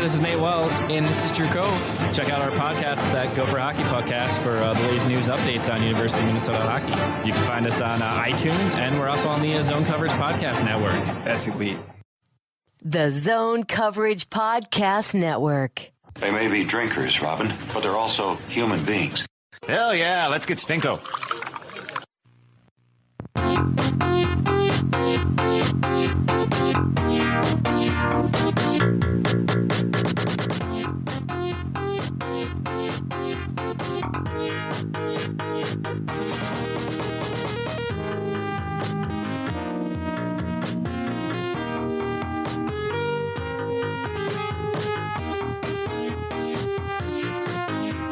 this is Nate Wells. And this is Drew Cove. Check out our podcast, that Go for Hockey podcast, for the latest news and updates on University of Minnesota hockey. You can find us on iTunes, and we're also on the Zone Coverage Podcast Network. That's elite. The Zone Coverage Podcast Network. They may be drinkers, Robin, but they're also human beings. Hell yeah, let's get Stinko.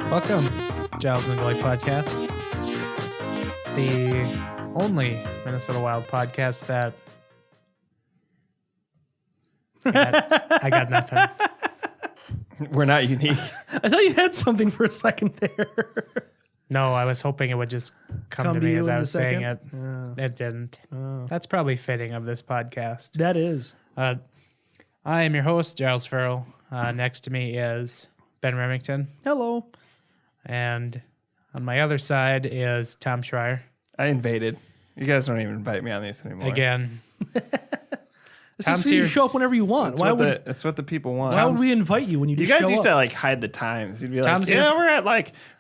Welcome, Giles and the Goalie Podcast, the only Minnesota Wild podcast that I got nothing. We're not unique. I thought you had something for a second there. No, I was hoping it would just come to me you as in I a was saying it. second? It didn't. Oh. That's probably fitting of this podcast. That is. I am your host, Giles Farrell. Next to me is Ben Remington. Hello. And on my other side is Tom Schreier. I invaded. You guys don't even invite me on these anymore. Again. Tom's here. You show up whenever you want. That's what the people want. Why would we invite you when you You just guys show used up? to like hide the times. You'd be like, Tom's yeah, here.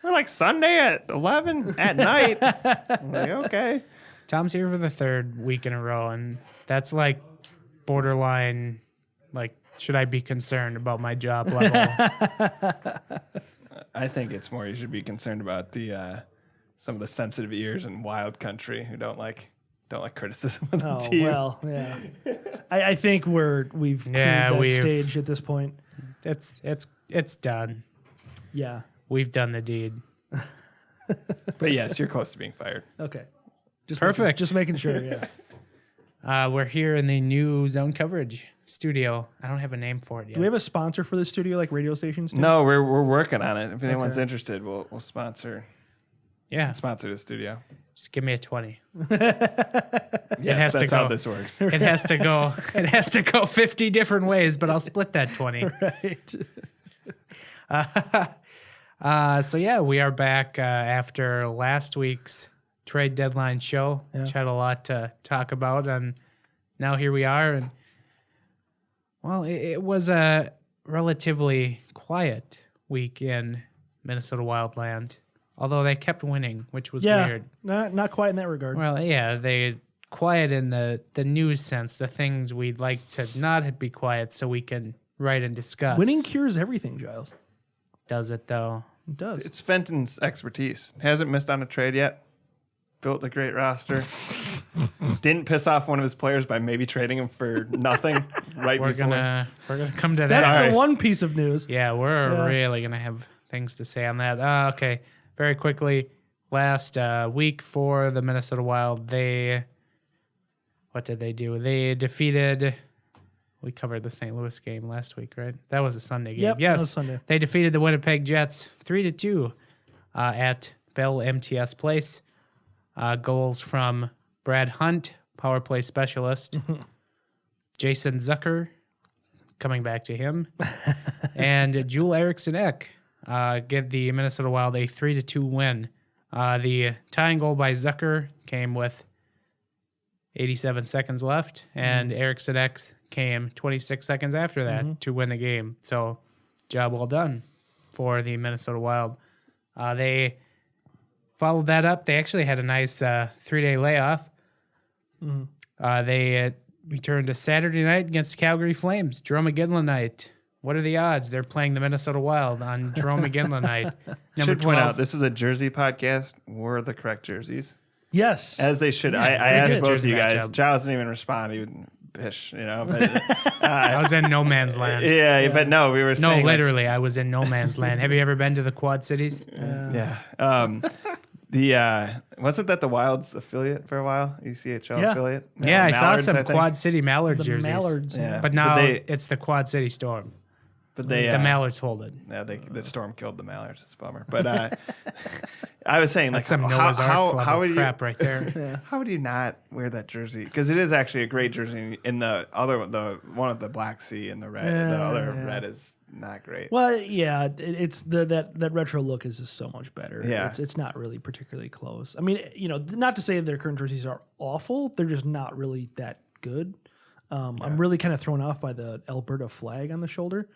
we're like Sunday at 11 at night. I'm like, okay. Tom's here for the third week in a row, and that's like borderline, like, should I be concerned about my job level? I think it's more you should be concerned about the some of the sensitive ears in Wild Country who don't like criticism of the team. Well, yeah. I think we've cleared that stage at this point. It's done. Yeah. We've done the deed. But yes, you're close to being fired. Okay. Perfect. Just making sure, yeah. We're here in the new Zone Coverage studio. I don't have a name for it yet. Do we have a sponsor for the studio, like radio stations? Do? No, we're working on it. If anyone's interested, we'll sponsor. Yeah. Sponsor the studio. Just give me a 20. Yes, that's how this works. It has to go. It has to go 50 different ways, but I'll split that 20. Right. So yeah, we are back after last week's trade deadline show, which had a lot to talk about, and now here we are. And well, it was a relatively quiet week in Minnesota Wildland, although they kept winning, which was weird. Not quite in that regard. Well, yeah, they quiet in the news sense, the things we'd like to not be quiet so we can write and discuss. Winning cures everything, Giles. Does it, though? It does. It's Fenton's expertise. Hasn't missed on a trade yet. Built a great roster. Didn't piss off one of his players by maybe trading him for nothing right We're before. gonna come to that. That's the one piece of news. Yeah, we're really gonna have things to say on that. Okay, very quickly. Last week for the Minnesota Wild, what did they do? They defeated. We covered the St. Louis game last week, right? That was a Sunday game. Yep, Yes, that was Sunday. They defeated the Winnipeg Jets 3-2 at Bell MTS Place. Goals from Brad Hunt, power play specialist, Jason Zucker, coming back to him, and Joel Eriksson-Ek get the Minnesota Wild a 3-2 win. The tying goal by Zucker came with 87 seconds left, and Eriksson-Ek came 26 seconds after that to win the game. So, job well done for the Minnesota Wild. They followed that up. They actually had a nice 3-day layoff. They returned to Saturday night against Calgary Flames, Jerome McGinley night. What are the odds? They're playing the Minnesota Wild on Jerome McGinley night. Number Should point 12. out, this is a jersey podcast. Wore the correct jerseys. Yes. As they should. I good asked both of jersey you guys. matchup. Giles didn't even respond. He would pish, But, I was in no man's land. yeah, but no, we were No, saying. literally, I was in no man's land. Have you ever been to the Quad Cities? Yeah. Wasn't that the Wild's affiliate for a while? ECHL affiliate? No, Yeah, I saw Mallards, some think. Quad City Mallards The jerseys. Mallards. Yeah. But now it's the Quad City Storm. But they The Mallards folded. Yeah, the storm killed the Mallards. It's a bummer. But I was saying, That's like, some Noah's Ark how would crap right there. How would you not wear that jersey? Because it is actually a great jersey. In the one of the Black Sea and the red, the other red is not great. Well, yeah, it's that retro look is just so much better. Yeah. It's not really particularly close. I mean, not to say their current jerseys are awful. They're just not really that good. I'm really kind of thrown off by the Alberta flag on the shoulder.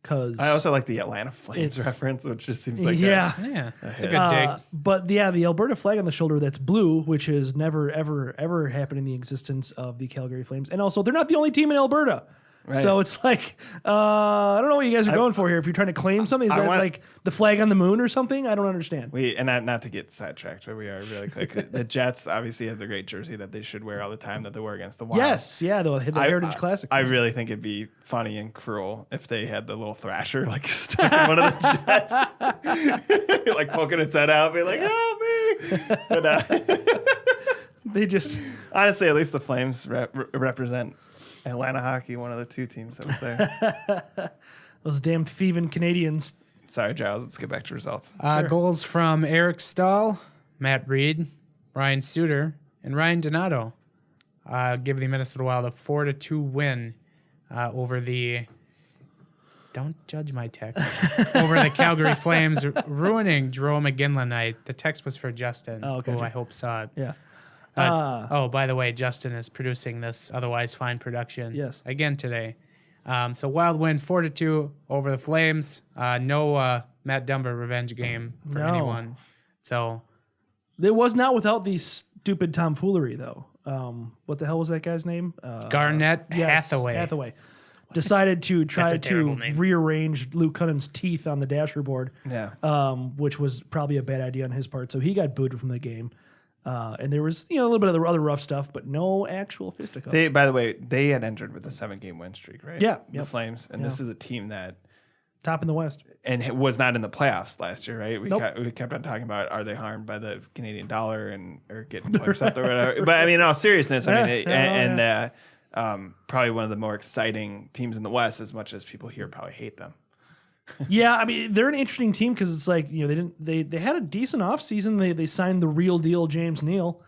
Cause I also like the Atlanta Flames reference, which just seems like It's a good dig. But the Alberta flag on the shoulder that's blue, which has never ever happened in the existence of the Calgary Flames, and also they're not the only team in Alberta. Right. So it's like I don't know what you guys are going for here. If you're trying to claim something, is that like the flag on the moon or something? I don't understand. Not to get sidetracked, but we are really quick. The Jets obviously have the great jersey that they should wear all the time that they wear against the Wild. Yes, yeah, the Heritage Classic. I really think it'd be funny and cruel if they had the little thrasher like stuck in one of the Jets, like poking its head out, be like, "Help me!" But they just honestly, at least the Flames represent Atlanta hockey, one of the two teams that was there. Those damn thieving Canadians. Sorry, Giles. Let's get back to results. Goals from Eric Stahl, Matt Reed, Ryan Suter, and Ryan Donato give the Minnesota Wild a 4-2 win over the. Don't judge my text. Over the Calgary Flames, ruining Jerome McGinley night. The text was for Justin, who I hope saw it. Yeah. By the way, Justin is producing this otherwise fine production again today. So Wild win 4-2 over the Flames. No Matt Dumba revenge game for anyone. So it was not without the stupid tomfoolery, though. What the hell was that guy's name? Garnett Hathaway. Decided to try to rearrange Luke Cunning's teeth on the dasher board, which was probably a bad idea on his part. So he got booted from the game. And there was, a little bit of the other rough stuff, but no actual fisticuffs. By the way, they had entered with a 7-game win streak, right? Yeah. The Flames. And this is a team that... Top in the West. And it was not in the playoffs last year, right? Nope. We kept on talking about, are they harmed by the Canadian dollar or getting 20% or whatever? But I mean, in all seriousness, probably one of the more exciting teams in the West, as much as people here probably hate them. Yeah, I mean, they're an interesting team because it's like, they had a decent offseason. They signed the real deal James Neal,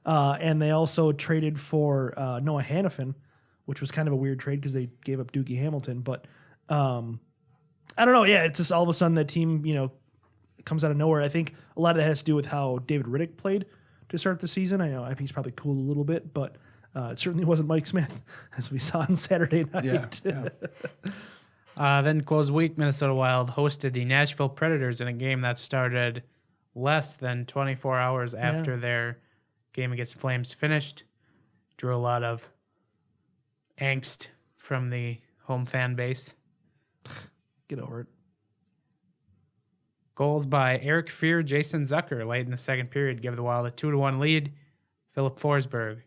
and they also traded for Noah Hannafin, which was kind of a weird trade because they gave up Doogie Hamilton. But I don't know. Yeah, it's just all of a sudden that team, comes out of nowhere. I think a lot of that has to do with how David Riddick played to start the season. I know IP's probably cooled a little bit, but it certainly wasn't Mike Smith, as we saw on Saturday night. Yeah. Then close week, Minnesota Wild hosted the Nashville Predators in a game that started less than 24 hours after their game against Flames finished. Drew a lot of angst from the home fan base. Get over it. Goals by Eric Fear, Jason Zucker late in the second period give the Wild a 2-1 lead. Philip Forsberg.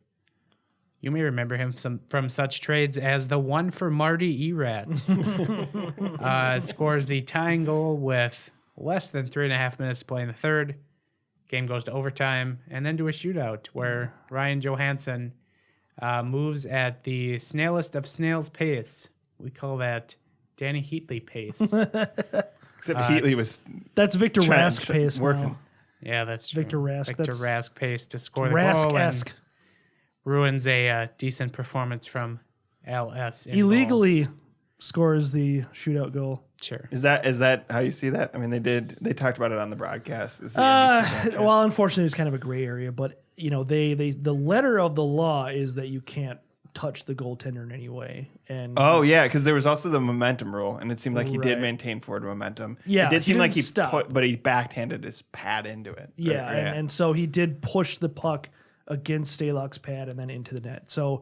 You may remember him from such trades as the one for Marty Erat. Scores the tying goal with less than 3.5 minutes to play in the third. Game goes to overtime and then to a shootout where Ryan Johansson moves at the snailest of snail's pace. We call that Danny Heatley pace. Except Heatley was... That's Victor Rask pace working. now. Yeah, that's true. Victor Rask. Victor Rask pace to score the goal. Rask-esque. Ruins a decent performance from LS. Illegally scores the shootout goal. Sure. Is that how you see that? I mean, they talked about it on the broadcast. Well, unfortunately, it's kind of a gray area, but the letter of the law is that you can't touch the goaltender in any way. And because there was also the momentum rule, and it seemed like he did maintain forward momentum. Yeah, it did seem like he stopped, but he backhanded his pad into it. Yeah, and so he did push the puck against Stalock's pad and then into the net. So,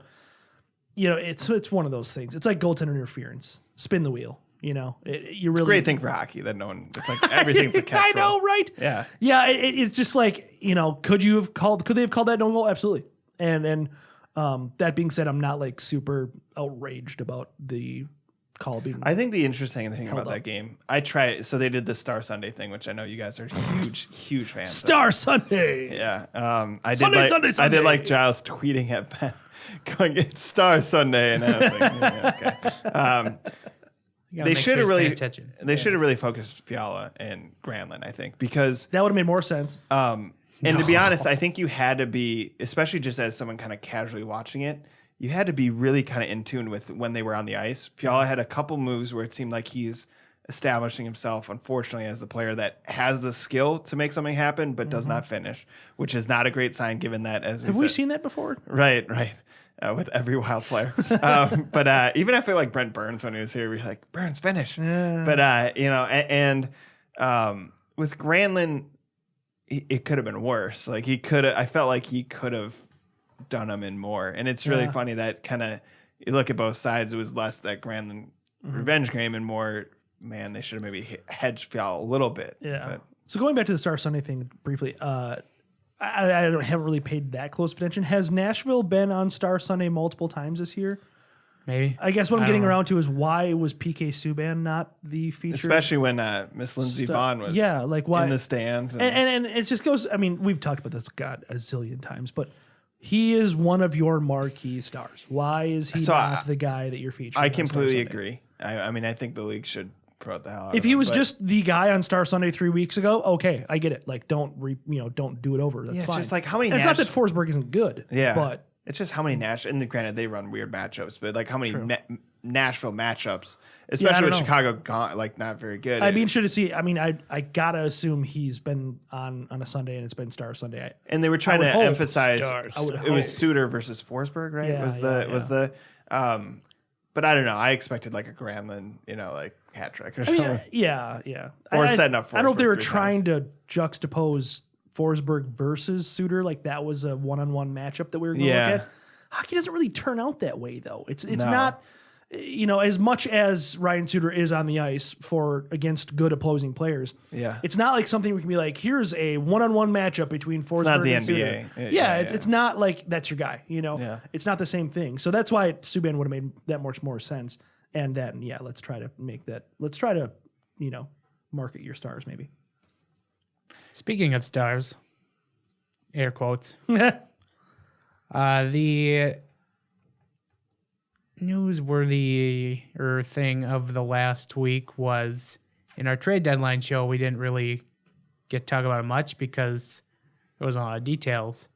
it's one of those things. It's like goaltender interference. Spin the wheel. It's a great thing for hockey that no one. It's like everything's a catch. I know, right? Yeah, yeah. It's just like could they have called that no goal? Absolutely. And that being said, I'm not like super outraged about the call being. I think the interesting thing about that game, so they did the Star Sunday thing, which I know you guys are huge fans. Star Sunday. Yeah. Sunday. I did like Giles tweeting at Ben, going, "It's Star Sunday," and I was like, okay. gotta they make should sure have he's paying really attention. they should have really focused Fiala and Granlund, I think, because That would have made more sense. and to be honest, I think you had to be, especially just as someone kind of casually watching it, you had to be really kind of in tune with when they were on the ice. Fiala had a couple moves where it seemed like he's establishing himself, unfortunately, as the player that has the skill to make something happen, but does not finish, which is not a great sign given that, as Have we seen that before? Right. With every Wild player. But even I feel like Brent Burns, when he was here, we were like, Burns, finish. Yeah. But, and with Granlund, it could have been worse. Like I felt like he could have done them in more. And it's really funny that kind of, you look at both sides, it was less that Granlund revenge game and more, man, they should have maybe hedged Fiala a little bit. Yeah. But, So going back to the Star Sunday thing briefly, I haven't really paid that close of attention. Has Nashville been on Star Sunday multiple times this year? Maybe. I guess what I'm I getting don't know. around to is why was PK Subban not the feature? especially when Miss Lindsey Vonn was like why in the stands. and it just goes. I mean, we've talked about this a zillion times, but he is one of your marquee stars. Why is he not the guy that you're featuring? I on Star completely Sunday? agree. I mean, I think the league should promote the hell out of If he him, was but- just the guy on Star Sunday 3 weeks ago, okay, I get it. Like, don't do it over. That's Yeah, it's fine. just like how many And it's not that Forsberg isn't good. Yeah, but it's just how many and granted they run weird matchups, but like how many Nashville matchups, especially with know. Chicago gone like not very good. I'd be interested to see. I mean, I gotta assume he's been on a Sunday and it's been Star Sunday. And they were trying would to hope. emphasize Stars. I would it hope. was Suter versus Forsberg, right? Yeah, was the but I don't know. I expected like a Granlund, like hat trick or something. Yeah. Or setting up I don't know if they Forsberg were 3 trying to juxtapose Forsberg versus Suter, like that was a one-on-one matchup that we were going to Yeah. look at. Hockey doesn't really turn out that way, though. It's No. not, as much as Ryan Suter is on the ice against good opposing players. Yeah. It's not like something we can be like, here's a one-on-one matchup between Forsberg not the and NBA. Suter. Yeah, It's not like that's your guy. Yeah. It's not the same thing. So that's why Subban would have made that much more sense. And then, let's try to make that. Let's try to, market your stars maybe. Speaking of stars, air quotes. The newsworthy thing of the last week was in our trade deadline show. We didn't really get to talk about it much because there wasn't a lot of details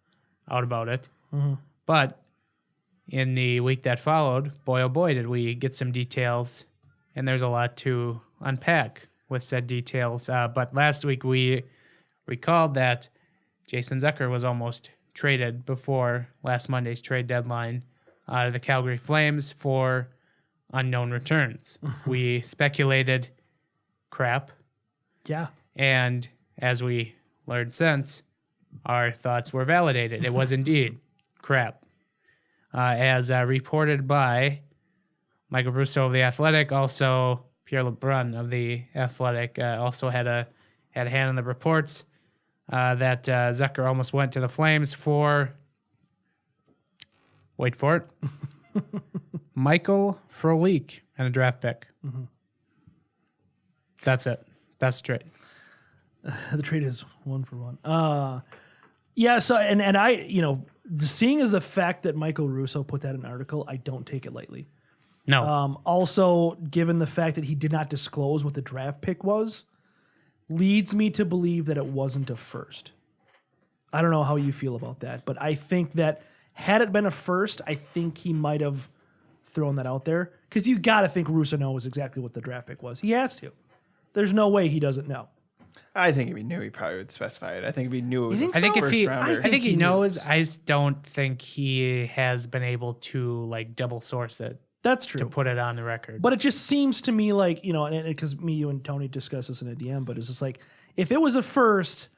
out about it. But in the week that followed, boy, oh boy, did we get some details. And there's a lot to unpack with said details. But last week we recalled that Jason Zucker was almost traded before last Monday's trade deadline to the Calgary Flames for unknown returns. We speculated crap. Yeah. And as we learned since, our thoughts were validated. It was indeed crap. As reported by Michael Russo of The Athletic, also Pierre LeBrun of The Athletic also had a hand in the reports that Zucker almost went to the Flames for, wait for it, Michael Frolik and a draft pick. That's it. That's straight. The trade is 1-for-1. So and I, seeing as the fact that Michael Russo put that in an article, I don't take it lightly. No. Also, given the fact that he did not disclose what the draft pick was, leads me to believe that it wasn't a first. I don't know how you feel about that, but I think that had it been a first, I think he might have thrown that out there because you got to think Russo knows exactly what the draft pick was. He has to. There's no way he doesn't know. I think if he knew, he probably would specify it. I think if he knew it was think a I think if first he, rounder. I think he he knows. knows. I just don't think he has been able to double source it That's to true. put it on the record. But it just seems to me like, and because me, you, and Tony discussed this in a DM, but it's just like, if it was a first,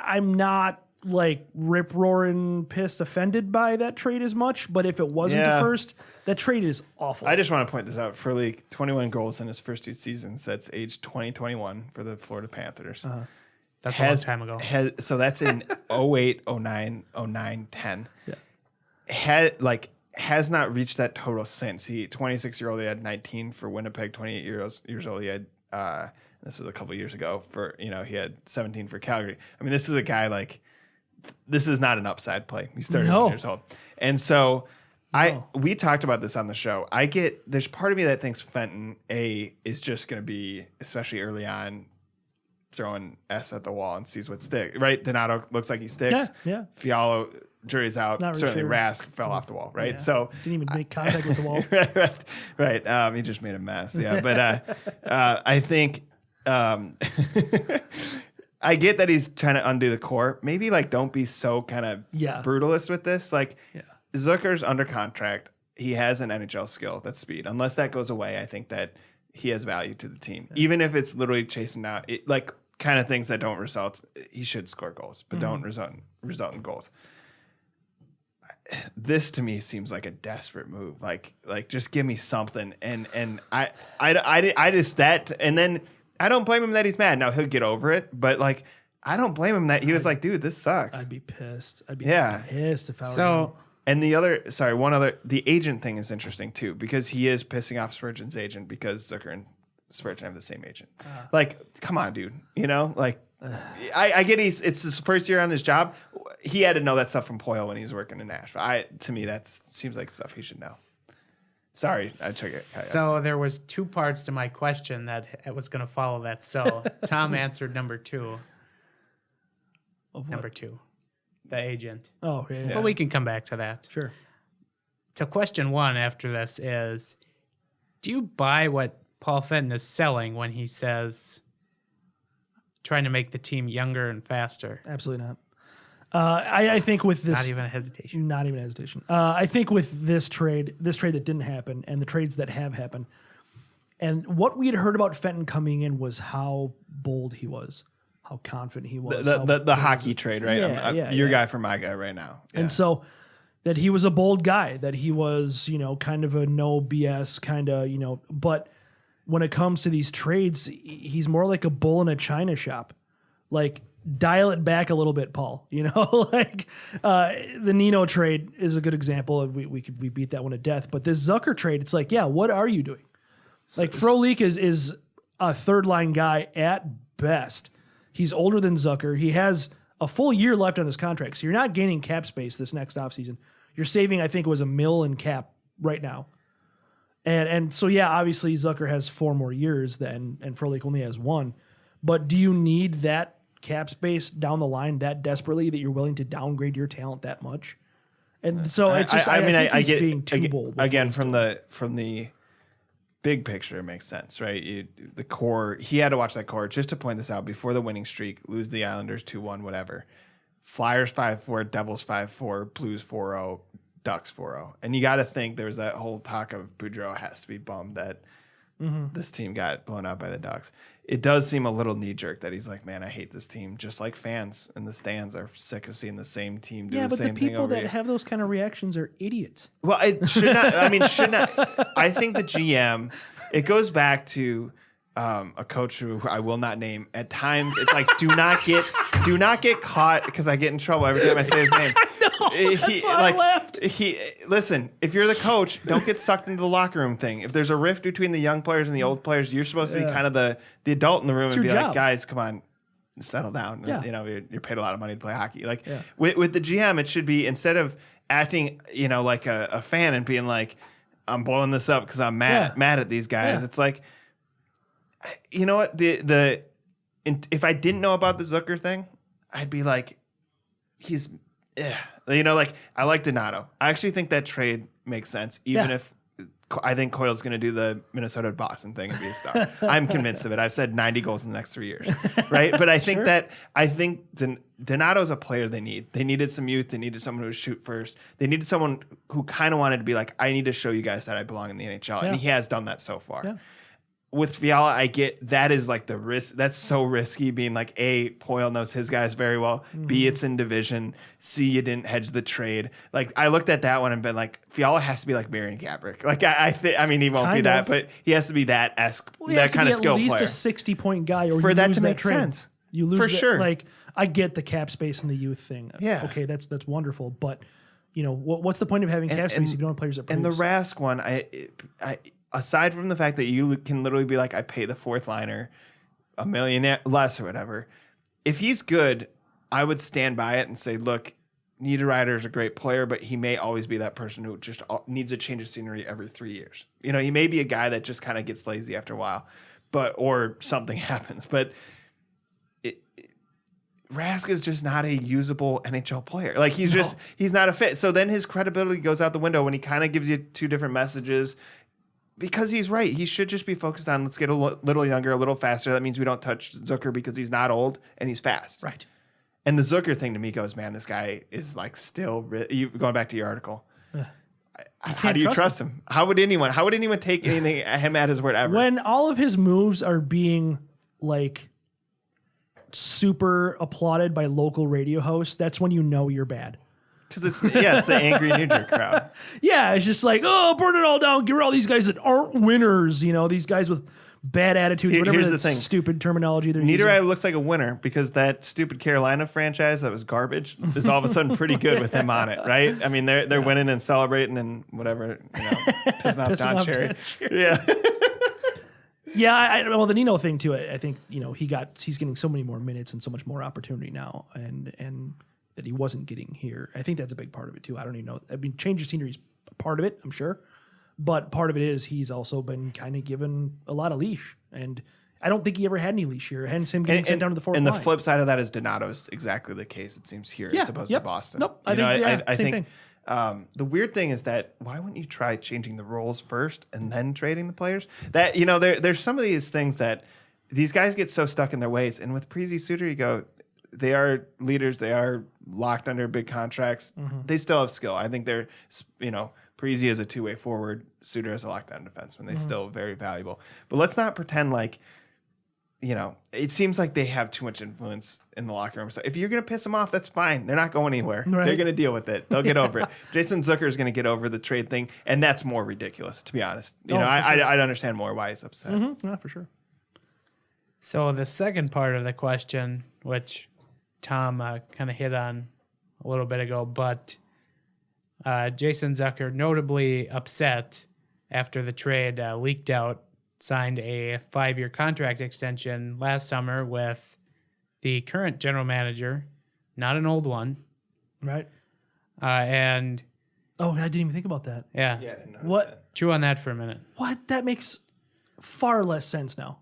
I'm not rip-roaring pissed offended by that trade as much. But if it wasn't a first, that trade is awful. I just want to point this out. Furley, 21 goals in his first 2 seasons. That's age 2021 for the Florida Panthers. That's a long time ago. So that's in 08, 09, 10. Yeah. Has not reached that total since. 26-year-old, he had 19 for Winnipeg. 28 years old, he had. This was a couple years ago. He had 17 for Calgary. I mean, this is a guy this is not an upside play. He's 31 years old, and so We talked about this on the show. There's part of me that thinks Fenton is just going to be, especially early on, throwing S at the wall and sees what sticks. Right? Donato looks like he sticks. Yeah. Fiala, jury's out. Not really Certainly sure. Rask fell off the wall. Right? Yeah. So Didn't even make contact with the wall. right. He just made a mess. Yeah. But I think I get that he's trying to undo the core. Maybe like don't be so kind of brutalist with this. Like Zucker's under contract. He has an NHL skill. That's speed. Unless that goes away, I think that he has value to the team. Even if it's literally chasing out like kind of things that don't result. He should score goals, but don't result in goals. This to me seems like a desperate move. Like just give me something. And I just that and then I don't blame him that he's mad. Now he'll get over it, but like I don't blame him that he was like, dude, this sucks. I'd be pissed. I'd be pissed if I were him. And the agent thing is interesting too, because he is pissing off Spurgeon's agent because Zucker and Spurgeon have the same agent. Like, come on, dude. You know, like I get it's his first year on his job. He had to know that stuff from Poyle when he was working in Nashville. To me, that seems like stuff he should know. Sorry, I took it. So there was 2 parts to my question that was going to follow that. So Tom answered number 2. Number 2, the agent. Oh, yeah. Well, we can come back to that. Sure. So question 1 after this is, do you buy what Paul Fenton is selling when he says trying to make the team younger and faster? Absolutely not. I think with this, not even a hesitation. Not even a hesitation. I think with this trade that didn't happen, and the trades that have happened, and what we had heard about Fenton coming in was how bold he was, how confident he was. The hockey trade, right? Yeah, your guy for my guy right now. Yeah. And so that he was a bold guy, that he was, kind of a no BS kind of, but when it comes to these trades, he's more like a bull in a china shop. Like, dial it back a little bit, Paul. Like the Nino trade is a good example. We beat that one to death. But this Zucker trade, it's like, what are you doing? Like Frolik is a third line guy at best. He's older than Zucker. He has a full year left on his contract. So you're not gaining cap space this next offseason. You're saving, I think it was $1 million in cap right now. And so, obviously Zucker has 4 more years and Frolik only has 1. But do you need that cap space down the line that desperately that you're willing to downgrade your talent that much? And so it's just, I think he's being too bold. Again, from the big picture, it makes sense, right? The core, he had to watch that core just to point this out before the winning streak, lose the Islanders 2-1, whatever. Flyers 5-4, Devils 5-4, Blues 4-0, Ducks 4-0. And you got to think there was that whole talk of Boudreau has to be bummed that this team got blown out by the Ducks. It does seem a little knee-jerk that he's like, man, I hate this team. Just like fans in the stands are sick of seeing the same team do the same thing over but the people that have those kind of reactions are idiots. Well, it should not. Should not. I think the GM, it goes back to a coach who I will not name. At times, it's like, do not get caught, because I get in trouble every time I say his name. That's why I laughed. Listen, if you're the coach, don't get sucked into the locker room thing. If there's a rift between the young players and the old players, you're supposed to be kind of the adult in the room and be like, guys, come on, settle down. Yeah. You're paid a lot of money to play hockey. Like with the GM, it should be, instead of acting, like a fan and being like, I'm blowing this up because I'm mad at these guys. It's like, you know what? If I didn't know about the Zucker thing, I'd be like, like, I like Donato. I actually think that trade makes sense, even if I think Coyle's going to do the Minnesota Boston thing and be a star. I'm convinced of it. I've said 90 goals in the next 3 years, right? But I think Donato's a player they need. They needed some youth. They needed someone who would shoot first. They needed someone who kind of wanted to be like, I need to show you guys that I belong in the NHL. And he has done that so far. Yeah. With Fiala, I get that is like the risk. That's so risky, being like, A, Poyle knows his guys very well. B, it's in division. C, you didn't hedge the trade. Like, I looked at that one and been like, Fiala has to be like Marian Gaborik. Like, I mean, he won't be that, but he has to be that that kind of skill player. At least a 60-point guy, or for that to make trade. sense. You lose for sure. Like, I get the cap space and the youth thing. Yeah. Okay, that's wonderful, but what's the point of having cap space if you don't have players that produce? And the Rask one, I aside from the fact that you can literally be like, I pay the 4th liner $1 million less or whatever. If he's good, I would stand by it and say, look, Niederreiter is a great player, but he may always be that person who just needs a change of scenery every 3 years. He may be a guy that just kind of gets lazy after a while, or something happens. But Rask is just not a usable NHL player. Like he's not a fit. So then his credibility goes out the window when he kind of gives you two different messages. Because he's right. He should just be focused on let's get a little younger, a little faster. That means we don't touch Zucker because he's not old and he's fast. Right. And the Zucker thing to me goes, man, this guy is like still going back to your article. How do you trust him? How would anyone take anything him at his word ever? When all of his moves are being like super applauded by local radio hosts, that's when you know you're bad. Because it's the angry New York crowd. Yeah, it's just like, oh, burn it all down. Get rid of all these guys that aren't winners. These guys with bad attitudes. Whatever here's that the thing. Stupid terminology they're using. Niederreiter looks like a winner because that stupid Carolina franchise that was garbage is all of a sudden pretty good with him on it, right? I mean, they're winning and celebrating and whatever, pissing off Don Cherry. Yeah. Yeah, well, the Nino thing too. I think he's getting so many more minutes and so much more opportunity now, and that he wasn't getting here. I think that's a big part of it too. I don't even know. I mean, change of scenery is part of it, I'm sure, but part of it is he's also been kind of given a lot of leash, and I don't think he ever had any leash here. Hence him getting sent down to the fourth line. And the flip side of that is Donato's exactly the case. It seems here as opposed to Boston. Nope. I think. The weird thing is that why wouldn't you try changing the rules first and then trading the players? That there's some of these things that these guys get so stuck in their ways. And with Parise Suter, you go, they are leaders. They are locked under big contracts. Mm-hmm. They still have skill. I think they're, Parise is a two-way forward. Suter is a lockdown defenseman. They're still very valuable. But let's not pretend like, it seems like they have too much influence in the locker room. So if you're going to piss them off, that's fine. They're not going anywhere. Right. They're going to deal with it. They'll get over it. Jason Zucker is going to get over the trade thing, and that's more ridiculous, to be honest. I'd understand more why he's upset. Mm-hmm. Yeah, for sure. So the second part of the question, which Tom kind of hit on a little bit ago, but Jason Zucker, notably upset after the trade leaked out, signed a 5-year contract extension last summer with the current general manager, not an old one. Right. And I didn't even think about that. Yeah. I didn't notice What? that. Chew on that for a minute. What? That makes far less sense now.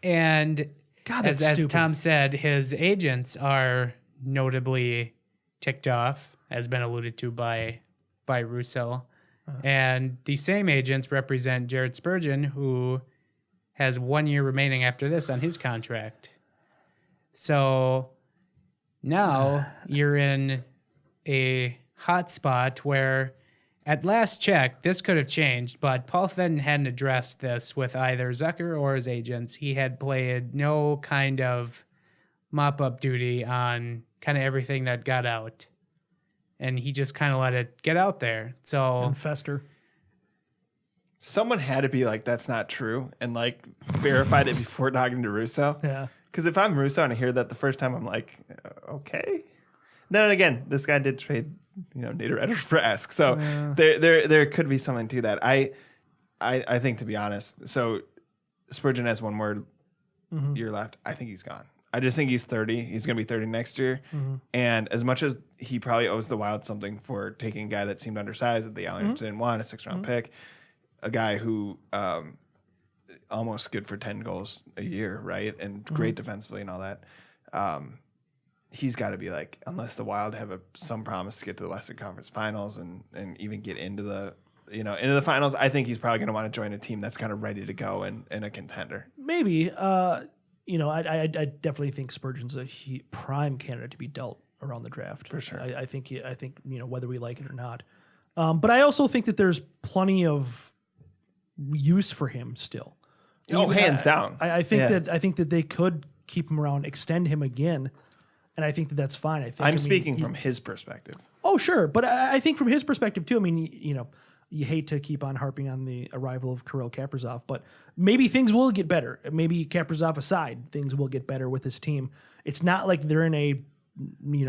And God, that's as stupid. Tom said, his agents are notably ticked off, as been alluded to by Russo. And the same agents represent Jared Spurgeon, who has 1 year remaining after this on his contract. So now you're in a hot spot where, at last check, this could have changed, but Paul Fedden hadn't addressed this with either Zucker or his agents. He had played no kind of mop-up duty on kind of everything that got out. And he just kind of let it get out there. So And fester. Someone had to be like, that's not true, and like verified it before talking to Russo. Yeah. Because if I'm Russo and I hear that the first time, I'm like, okay. Then again, this guy did trade, Niederreiter for Rask, so there could be something to that. I think, to be honest, so Spurgeon has one more year left. I think he's gone. I just think he's 30. He's going to be 30 next year. Mm-hmm. And as much as he probably owes the Wild something for taking a guy that seemed undersized that the Islanders didn't want, a 6th-round pick, a guy who almost good for 10 goals a year, right? And great defensively and all that. He's got to be like, unless the Wild have some promise to get to the Western Conference Finals and even get into the finals, I think he's probably going to want to join a team that's kind of ready to go and a contender. Maybe. I definitely think Spurgeon's a prime candidate to be dealt around the draft. For sure. I think whether we like it or not. But I also think that there's plenty of use for him still. Hands down. I think that they could keep him around, extend him again, and I think that's fine. I'm speaking from his perspective. Oh, sure, but I think from his perspective too. I mean, you hate to keep on harping on the arrival of Kirill Kaprizov, but maybe things will get better. Maybe Kaprizov aside, things will get better with this team. It's not like they're in a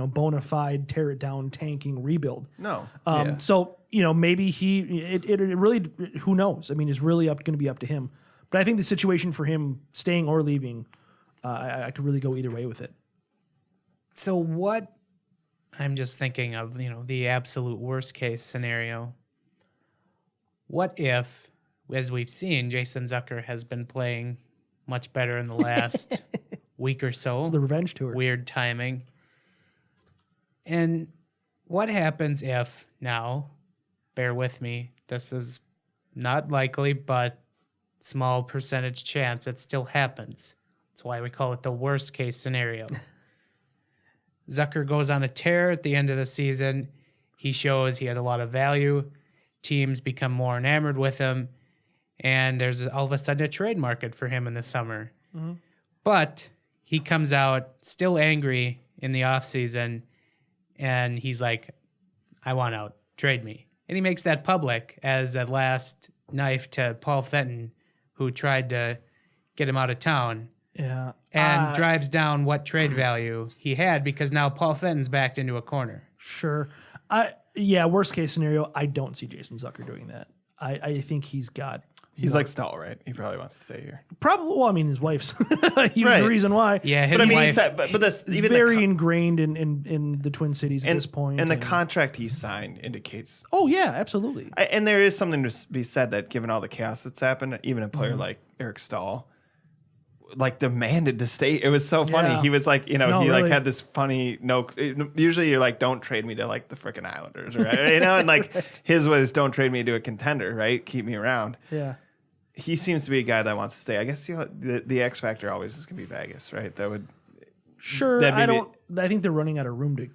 bona fide tear it down tanking rebuild. No. So maybe it really, who knows? I mean, it's really going to be up to him. But I think the situation for him staying or leaving, I could really go either way with it. So what I'm just thinking of, the absolute worst case scenario. What if, as we've seen, Jason Zucker has been playing much better in the last week or so. It's the revenge tour. Weird timing. And what happens if now, bear with me, this is not likely, but small percentage chance it still happens. That's why we call it the worst case scenario. Zucker goes on a tear at the end of the season. He shows he has a lot of value. Teams become more enamored with him. And there's all of a sudden a trade market for him in the summer. Mm-hmm. But he comes out still angry in the offseason, and he's like, I want out. Trade me. And he makes that public as a last knife to Paul Fenton, who tried to get him out of town. Yeah. And drives down what trade value he had because now Paul Fenton's backed into a corner. Sure. Worst case scenario, I don't see Jason Zucker doing that. I think he's like Stahl, right? He probably wants to stay here. Probably. Well, I mean, his wife's a huge reason why. Yeah, his wife. But this he's even very ingrained in the Twin Cities at this point. And the contract he signed indicates. Oh yeah, absolutely. And there is something to be said that given all the chaos that's happened, even a player like Eric Stahl, demanded to stay. It was so funny. Yeah. He was like, really. had this funny usually you're like, don't trade me to the freaking Islanders, right? And his was, don't trade me to a contender, right? Keep me around. Yeah. He seems to be a guy that wants to stay. I guess the X factor always is gonna be Vegas, right? That would sure. I think they're running out of room to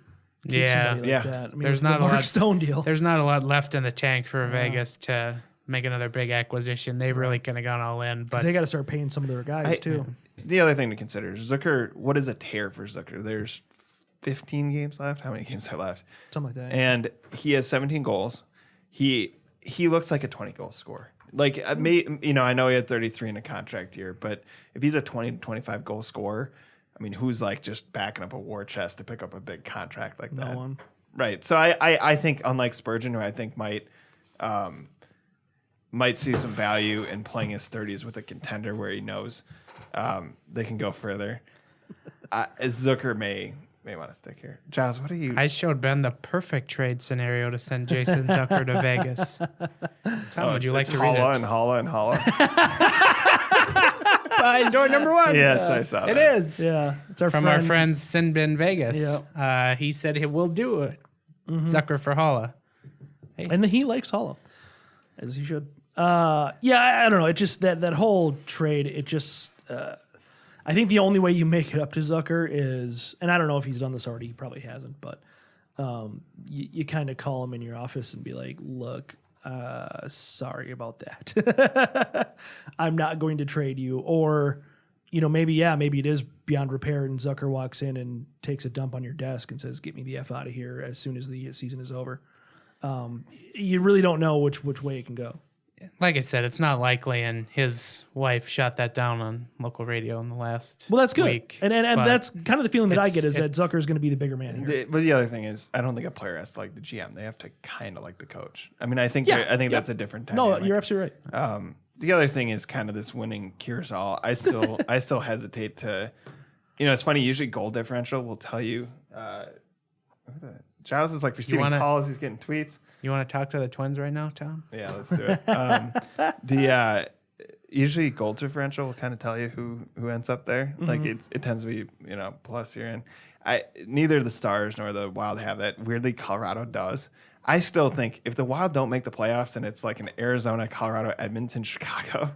keep somebody like that. I mean, there's the not a Mark lot. Stone deal. There's not a lot left in the tank for Vegas to make another big acquisition. They've really kind of gone all in, but they got to start paying some of their guys too. The other thing to consider is Zucker. What is a tear for Zucker? There's 15 games left. How many games are left? Something like that. And he has 17 goals. He looks like a 20 goal scorer. I know he had 33 in a contract year, but if he's a 20 to 25 goal scorer, I mean, who's just backing up a war chest to pick up a big contract like that? No one. Right. So I think, unlike Spurgeon, who I think might see some value in playing his 30s with a contender where he knows they can go further, Zucker may want to stick here. Giles, what are you? I showed Ben the perfect trade scenario to send Jason Zucker to Vegas. Tom, would you like to read it? Holla and Holla. Door number 1. Yes, I saw that. It is. Yeah, it's our From friend. our friend Sinbin Vegas. Yeah. He said he will do it. Zucker for Holla. Hey, And then he likes Hollow, as he should. I don't know. It just that whole trade. It just. I think the only way you make it up to Zucker is, and I don't know if he's done this already. He probably hasn't, but you kind of call him in your office and be like, "Look, sorry about that. I'm not going to trade you." Or, maybe it is beyond repair, and Zucker walks in and takes a dump on your desk and says, "Get me the F out of here" as soon as the season is over. You really don't know which way it can go. Like I said, it's not likely, and his wife shot that down on local radio in the last Well, that's good. week. And that's kind of the feeling that I get is it's- that Zucker is going to be the bigger man here. But the other thing is, I don't think a player has to like the GM. They have to kind of like the coach. I mean, I think that's a different dynamic. No, you're absolutely right. The other thing is kind of this winning cures all. I still hesitate to. It's funny. Usually, goal differential will tell you. Giles is receiving calls. He's getting tweets. You want to talk to the Twins right now, Tom? Yeah, let's do it. Usually goal differential will kind of tell you who ends up there. Mm-hmm. It tends to be plus here, and neither the Stars nor the Wild have that. Weirdly, Colorado does. I still think if the Wild don't make the playoffs and it's like an Arizona, Colorado, Edmonton, Chicago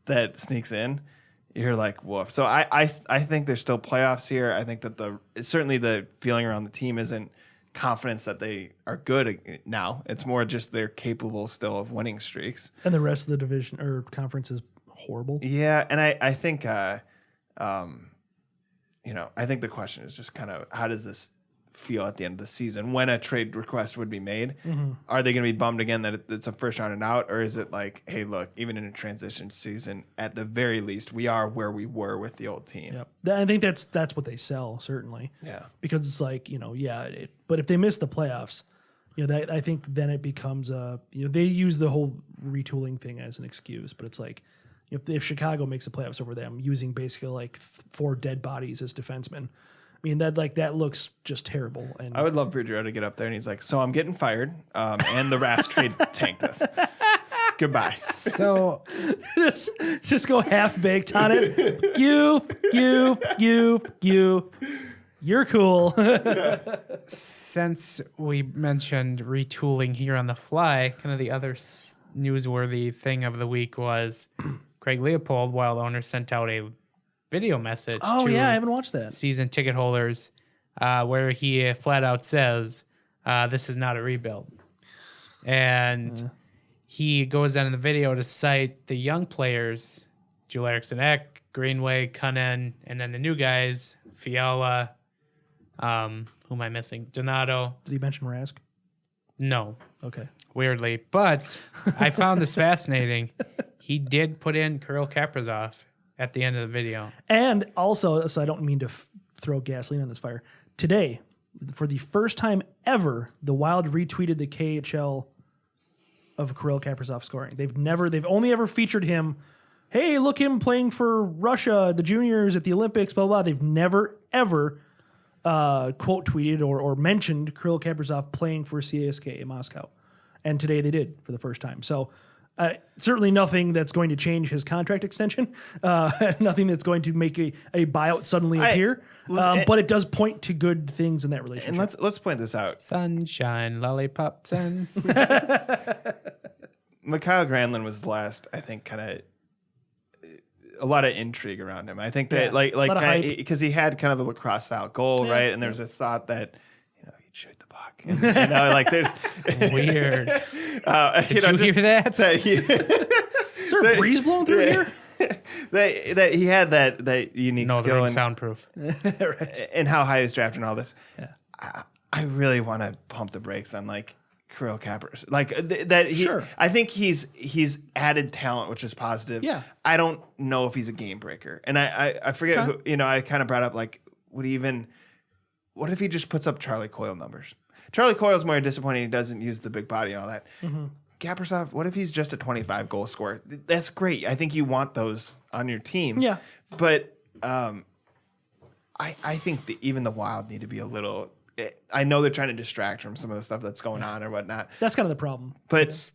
that sneaks in, you're like woof. So I think there's still playoffs here. I think that certainly the feeling around the team isn't confidence that they are good now. It's more just they're capable still of winning streaks. And the rest of the division or conference is horrible. Yeah, and I think I think the question is just kind of how does this feel at the end of the season when a trade request would be made? Mm-hmm. Are they going to be bummed again that it's a first round and out, or is it like, hey, look, even in a transition season, at the very least, we are where we were with the old team. Yep. I think that's what they sell, certainly. Yeah. Because it's but if they miss the playoffs, I think then it becomes they use the whole retooling thing as an excuse, but it's like if Chicago makes the playoffs over them using basically 4 dead bodies as defensemen, mean, that looks just terrible. And I would love Boudreau to get up there and he's like, so I'm getting fired, and the Rask trade tanked us. Goodbye. So just go half baked on it. You. You're cool. since we mentioned retooling here on the fly, kind of the other newsworthy thing of the week was Craig Leipold, Wild owner, sent out a video message Oh, to yeah, I haven't watched that. season ticket holders where he flat out says, this is not a rebuild. And he goes on in the video to cite the young players, Joel Eriksson Ek, Greenway, Cunnin, and then the new guys, Fiala, who am I missing? Donato. Did he mention Rask? No, Okay. weirdly. But I found this fascinating. He did put in Kirill Kaprizov at the end of the video. And also, so I don't mean to throw gasoline on this fire. Today, for the first time ever, the Wild retweeted the KHL of Kirill Kaprizov scoring. They've only ever featured him. Hey, look, him playing for Russia, the juniors at the Olympics, blah, blah. They've never, ever quote tweeted or mentioned Kirill Kaprizov playing for CSKA in Moscow. And today they did for the first time. So certainly nothing that's going to change his contract extension. Nothing that's going to make a buyout suddenly appear. But it does point to good things in that relationship. And let's point this out. Sunshine, lollipops, and Mikhail Granlund was the last, I think, kind of a lot of intrigue around him. I think that because he had kind of the lacrosse style goal, right? And there's a thought that he'd shoot the puck. And, there's weird. Did you hear that? Is there a breeze blowing through here? that he had that unique No, the skill ring's and, soundproof. and how high he was drafted and all this. Yeah. I really want to pump the brakes on Kirill Kaprizov. Sure. I think he's added talent, which is positive. Yeah. I don't know if he's a game breaker. And I forget who, I kind of brought up what if he just puts up Charlie Coyle numbers? Charlie Coyle's more disappointing. He doesn't use the big body and all that. Mm-hmm. Kaprizov, what if he's just a 25 goal scorer? That's great. I think you want those on your team. Yeah. But I think even the Wild need to be a little. I know they're trying to distract from some of the stuff that's going on or whatnot. That's kind of the problem. But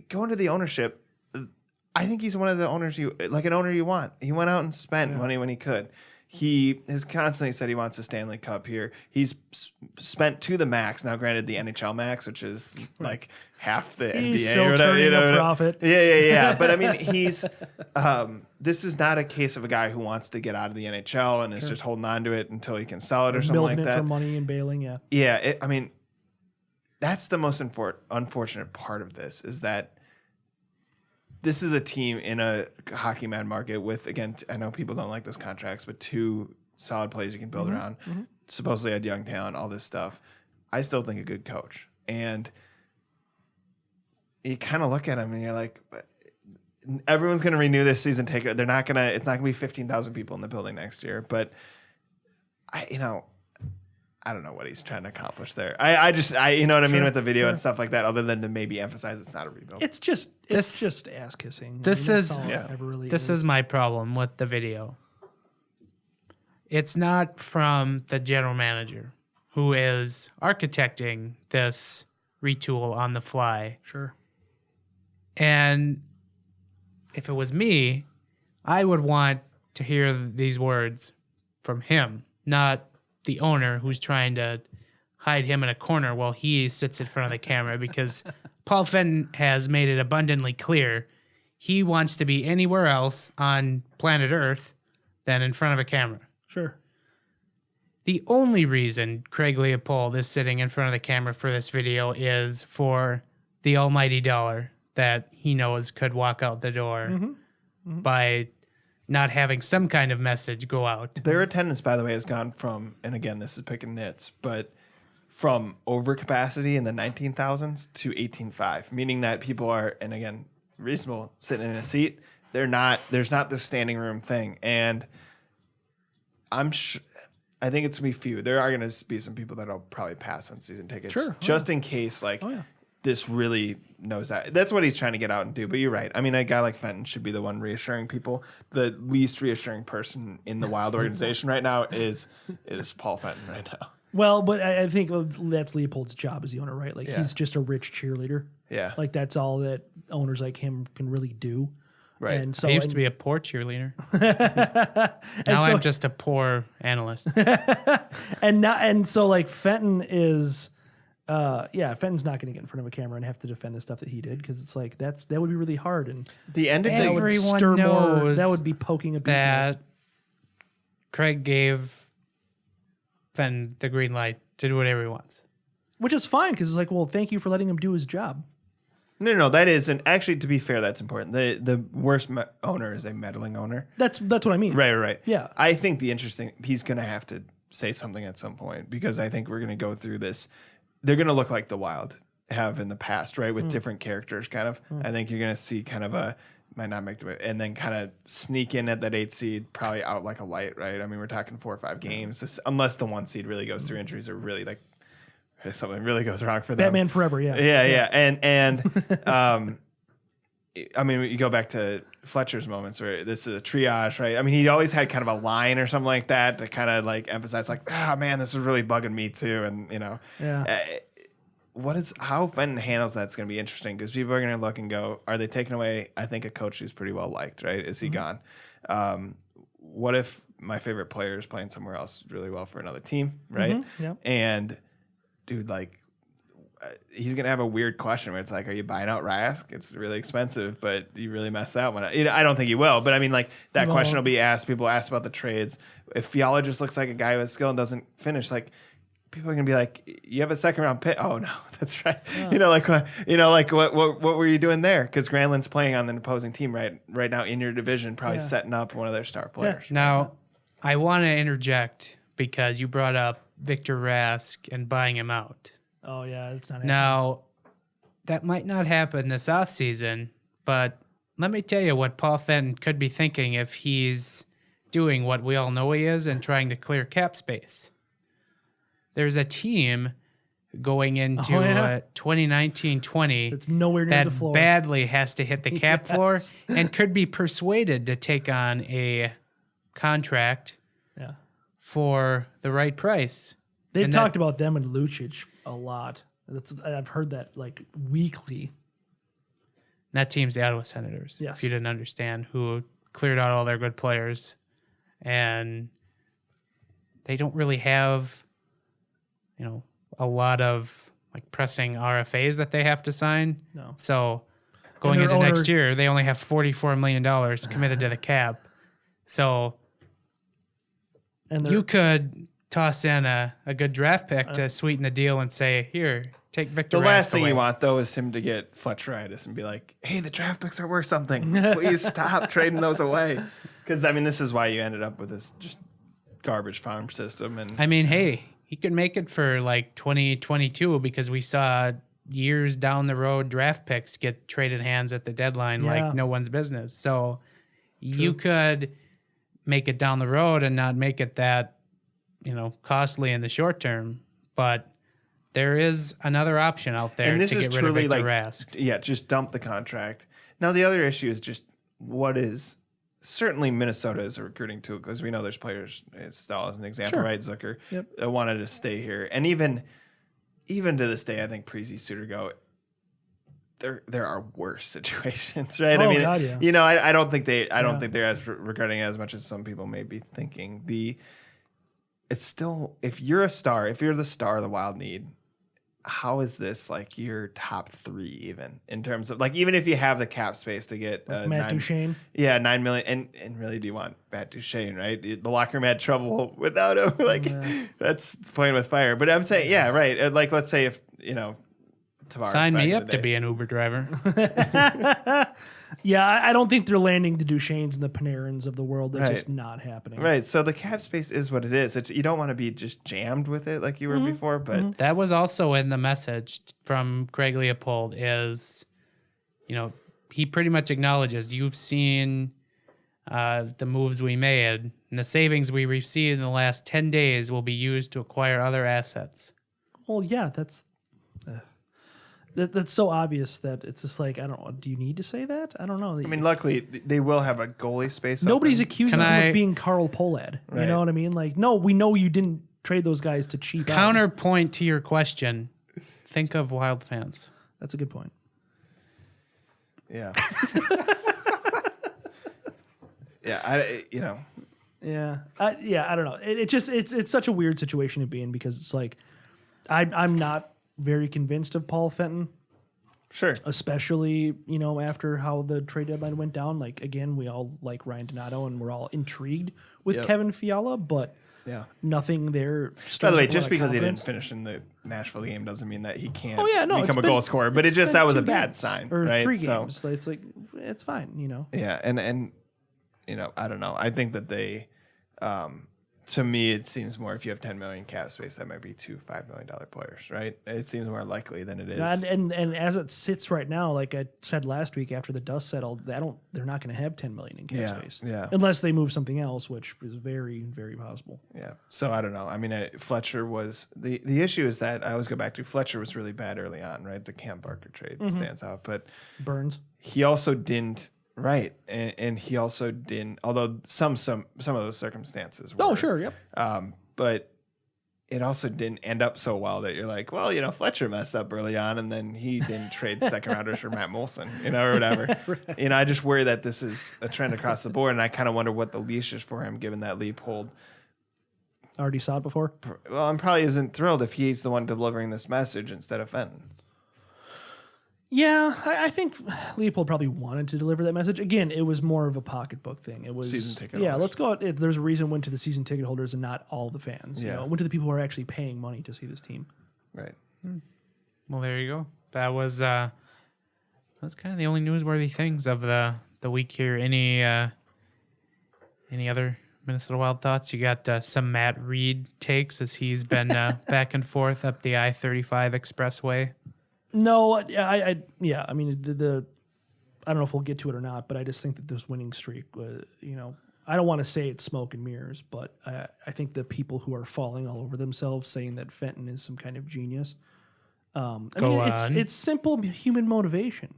going to the ownership, I think he's one of the owners an owner you want. He went out and spent money when he could. He has constantly said he wants a Stanley Cup here. He's spent to the max. Now, granted, the NHL max, which is half the He's NBA. still or turning a profit. Yeah. But I mean, he's this is not a case of a guy who wants to get out of the NHL and is just holding on to it until he can sell it or something like Milking it that. for money and bailing, yeah. Yeah, that's the most unfortunate part of this is that this is a team in a hockey mad market with, again, I know people don't like those contracts, but 2 solid players you can build around. Mm-hmm. Supposedly had young talent, all this stuff. I still think a good coach. And you kind of look at him and you're like, everyone's going to renew this season ticket. It's not going to be 15,000 people in the building next year. But I don't know what he's trying to accomplish there. I you know what I mean with the video and stuff like that, other than to maybe emphasize it's not a rebuild. It's just ass kissing. This is my problem with the video. It's not from the general manager who is architecting this retool on the fly. Sure. And if it was me, I would want to hear these words from him, not the owner who's trying to hide him in a corner while he sits in front of the camera, because Paul Fenton has made it abundantly clear he wants to be anywhere else on planet Earth than in front of a camera. Sure. The only reason Craig Leipold is sitting in front of the camera for this video is for the almighty dollar that he knows could walk out the door by not having some kind of message go out. Their attendance, by the way, has gone from, and again, this is picking nits, but from overcapacity in the 19,000s to 18.5, meaning that people are, and again, reasonable, sitting in a seat. There's not this standing room thing. And I think it's going to be few. There are going to be some people that will probably pass on season tickets. Sure. Just in case, this really knows that. That's what he's trying to get out and do. But you're right. I mean, a guy like Fenton should be the one reassuring people. The least reassuring person in the Wild organization right now is Paul Fenton right now. Well, but I think that's Leipold's job as the owner, right? Like he's just a rich cheerleader. Yeah. Like that's all that owners like him can really do. Right. And so I used to be a poor cheerleader. Now so- I'm just a poor analyst. and so like Fenton is Fenton's not going to get in front of a camera and have to defend the stuff that he did because it's like that would be really hard and The end of that the would Everyone stir more. knows That would be poking a bee's that nest. Craig gave Fenton the green light to do whatever he wants. Which is fine because it's like, well, thank you for letting him do his job. No, that is, and actually, to be fair, that's important. The worst owner is a meddling owner. That's what I mean. Right. Yeah. I think he's going to have to say something at some point because I think we're going to go through this. They're going to look like the Wild have in the past, right? With different characters, kind of. I think you're going to see kind of might not make the, and then kind of sneak in at that 8 seed, probably out like a light, right? I mean, we're talking 4 or 5 games, unless the 1 seed really goes through injuries or really like something really goes wrong for them. Batman Forever, yeah. Yeah. And I mean, you go back to Fletcher's moments where this is a triage, right? I mean, he always had kind of a line or something like that to kind of like emphasize, like, man, this is really bugging me too, and how Fenton handles that's going to be interesting because people are going to look and go, are they taking away? I think a coach who's pretty well liked, right? Is he gone? What if my favorite player is playing somewhere else really well for another team, right? Yep. And dude, like, he's gonna have a weird question where it's like, are you buying out Rask? It's really expensive, but you really messed that one up. I don't think he will, but I mean, like, that question will be asked. People ask about the trades. If Fiala just looks like a guy with skill and doesn't finish, like, people are gonna be like, you have a 2nd round pick. Oh no, that's right. What were you doing there? Because Granlund's playing on an opposing team right now in your division, probably setting up one of their star players. Now, I want to interject because you brought up Victor Rask and buying him out. Oh, yeah, it's not happening. Now, that might not happen this offseason, but let me tell you what Paul Fenton could be thinking if he's doing what we all know he is and trying to clear cap space. There's a team going into 2019-20 It's nowhere near the floor. that badly has to hit the cap floor and could be persuaded to take on a contract for the right price. They've talked about them and Lucic a lot. I've heard that like weekly. That team's the Ottawa Senators, Yes. if you didn't understand, who cleared out all their good players. And they don't really have, a lot of like pressing RFAs that they have to sign. No. So going into next year, they only have $44 million committed to the cap. So you could toss in a good draft pick to sweeten the deal and say, here, take Victor Rask The last thing away. you want, though, is him to get Fletcheritis and be like, hey, the draft picks are worth something. Please stop trading those away. Because, I mean, this is why you ended up with this just garbage farm system. And I mean, hey, he could make it for like 2022 because we saw years down the road draft picks get traded hands at the deadline like no one's business. So you could make it down the road and not make it that costly in the short term, but there is another option out there and this to is get rid of truly Victor like, Rask. Yeah, just dump the contract. Now, the other issue is just what is certainly Minnesota is a recruiting tool because we know there's players. It's still as an example, right? Zucker that wanted to stay here, and even to this day, I think Preezy Suter go. There are worse situations, right? Oh, I mean, God, yeah. I don't think they're as regretting it as much as some people may be thinking. It's still, if you're a star, if you're the star the Wild need, how is this like your top 3 even in terms of like, even if you have the cap space to get Matt Duchene? Yeah, $9 million. And really, do you want Matt Duchene, right? The locker room had trouble without him. Like, that's playing with fire. But I'm saying, yeah, right. Like, let's say if, Tavares Sign back me in up the to day. be an Uber driver. Yeah, I don't think they're landing the Duchesnes and the Panarins of the world. That's just not happening. Right. So the cap space is what it is. You don't want to be just jammed with it like you were before, but That was also in the message from Craig Leipold is, he pretty much acknowledges you've seen the moves we made and the savings we received in the last 10 days will be used to acquire other assets. Well, yeah, that's That's so obvious that it's just like, I don't know. Do you need to say that? I don't know. I mean, luckily they will have a goalie space. Nobody's open. accusing him of being Karill Polad. Right. You know what I mean? Like, no, we know you didn't trade those guys to cheap out. Counterpoint to your question. Think of Wild fans. That's a good point. Yeah. Yeah, Yeah, I don't know. It's such a weird situation to be in because it's like I'm not very convinced of Paul Fenton. Sure. Especially, after how the trade deadline went down. Like, again, we all like Ryan Donato and we're all intrigued with Kevin Fiala, but nothing there. By the way, just because he didn't finish in the Nashville game doesn't mean that he can't become a goal scorer. But that was a bad sign. Or right? 3 games. So it's like, it's fine, Yeah, and I don't know. I think that they, to me, it seems more if you have $10 million cap space, that might be 2 $5 million players, right? It seems more likely than it is. And as it sits right now, like I said last week, after the dust settled, they're not going to have $10 million in cap space, unless they move something else, which is very, very possible. Yeah. So I don't know. I mean, Fletcher was the issue is that I always go back to Fletcher was really bad early on, right? The Cam Barker trade stands out, but Burns. He also didn't. Right, and he also didn't. Although some of those circumstances were. Oh, sure, yep. But it also didn't end up so well that you're like, well, Fletcher messed up early on, and then he didn't trade second rounders for Matt Molson, or whatever. Right. I just worry that this is a trend across the board, and I kind of wonder what the leash is for him, given that Leipold already saw it before. Well, and probably isn't thrilled if he's the one delivering this message instead of Fenton. Yeah, I think Leipold probably wanted to deliver that message. Again, it was more of a pocketbook thing. It was season ticket holders. Let's go. There's a reason it went to the season ticket holders and not all the fans. Yeah. It went to the people who are actually paying money to see this team. Right. Well, there you go. That's kind of the only newsworthy things of the week here. Any other Minnesota Wild thoughts? You got some Matt Reed takes as he's been back and forth up the I-35 expressway. No, I mean, I don't know if we'll get to it or not, but I just think that this winning streak, I don't want to say it's smoke and mirrors, but I think the people who are falling all over themselves saying that Fenton is some kind of genius. It's simple human motivation.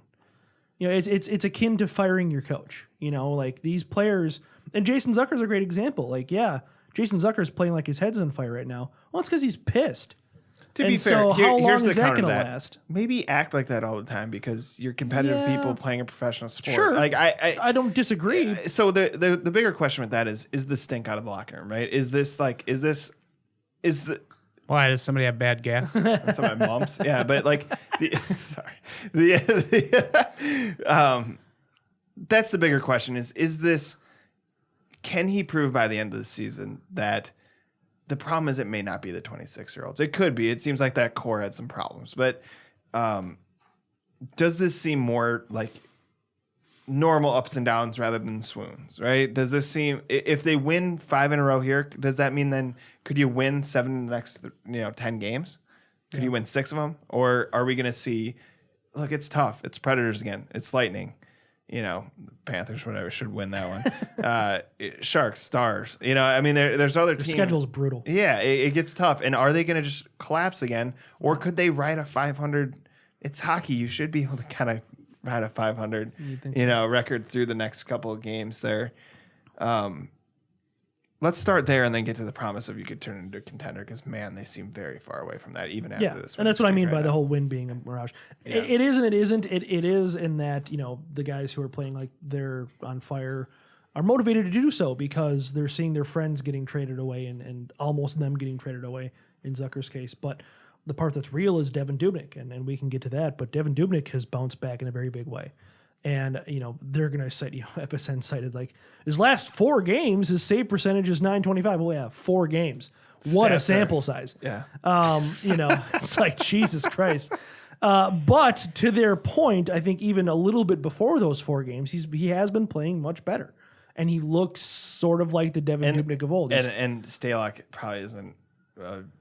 It's akin to firing your coach. Like these players, and Jason Zucker's a great example. Like, yeah, Jason Zucker's playing like his head's on fire right now. Well, it's because he's pissed. To be fair, how long here's is the that counter going to to that. last? Maybe act like that all the time because you're competitive people playing a professional sport. Sure, like I don't disagree. So the bigger question with that is the stink out of the locker room, right? Is why does somebody have bad gas? some of my mumps? Yeah, but like, that's the bigger question: is this? Can he prove by the end of the season that? The problem is it may not be the 26-year-olds. It could be. It seems like that core had some problems. But does this seem more like normal ups and downs rather than swoons, right? Does this seem, if they win 5 in a row here, does that mean then could you win 7 in the next 10 games? Could you win 6 of them? Or are we going to see, look, it's tough. It's Predators again. It's Lightning. Panthers, whatever, should win that one. Sharks, Stars. There's other teams. The schedule's brutal. Yeah, it gets tough. And are they going to just collapse again? Or could they ride a 500? It's hockey. You should be able to kind of ride a 500, record through the next couple of games there. Let's start there and then get to the promise of you could turn into a contender because, man, they seem very far away from that even after this. And that's what I mean by the whole win being a mirage. Yeah. It is and it isn't. It is in that, the guys who are playing like they're on fire are motivated to do so because they're seeing their friends getting traded away and almost them getting traded away in Zucker's case. But the part that's real is Devin Dubnyk, and we can get to that. But Devin Dubnyk has bounced back in a very big way. And, they're going to cite, FSN cited like his last 4 games, his save percentage is .925. Oh, yeah, 4 games. What a sample size. Yeah. It's like, Jesus Christ. But to their point, I think even a little bit before those 4 games, he has been playing much better. And he looks sort of like the Devin Dubnyk of old. And Stalock probably isn't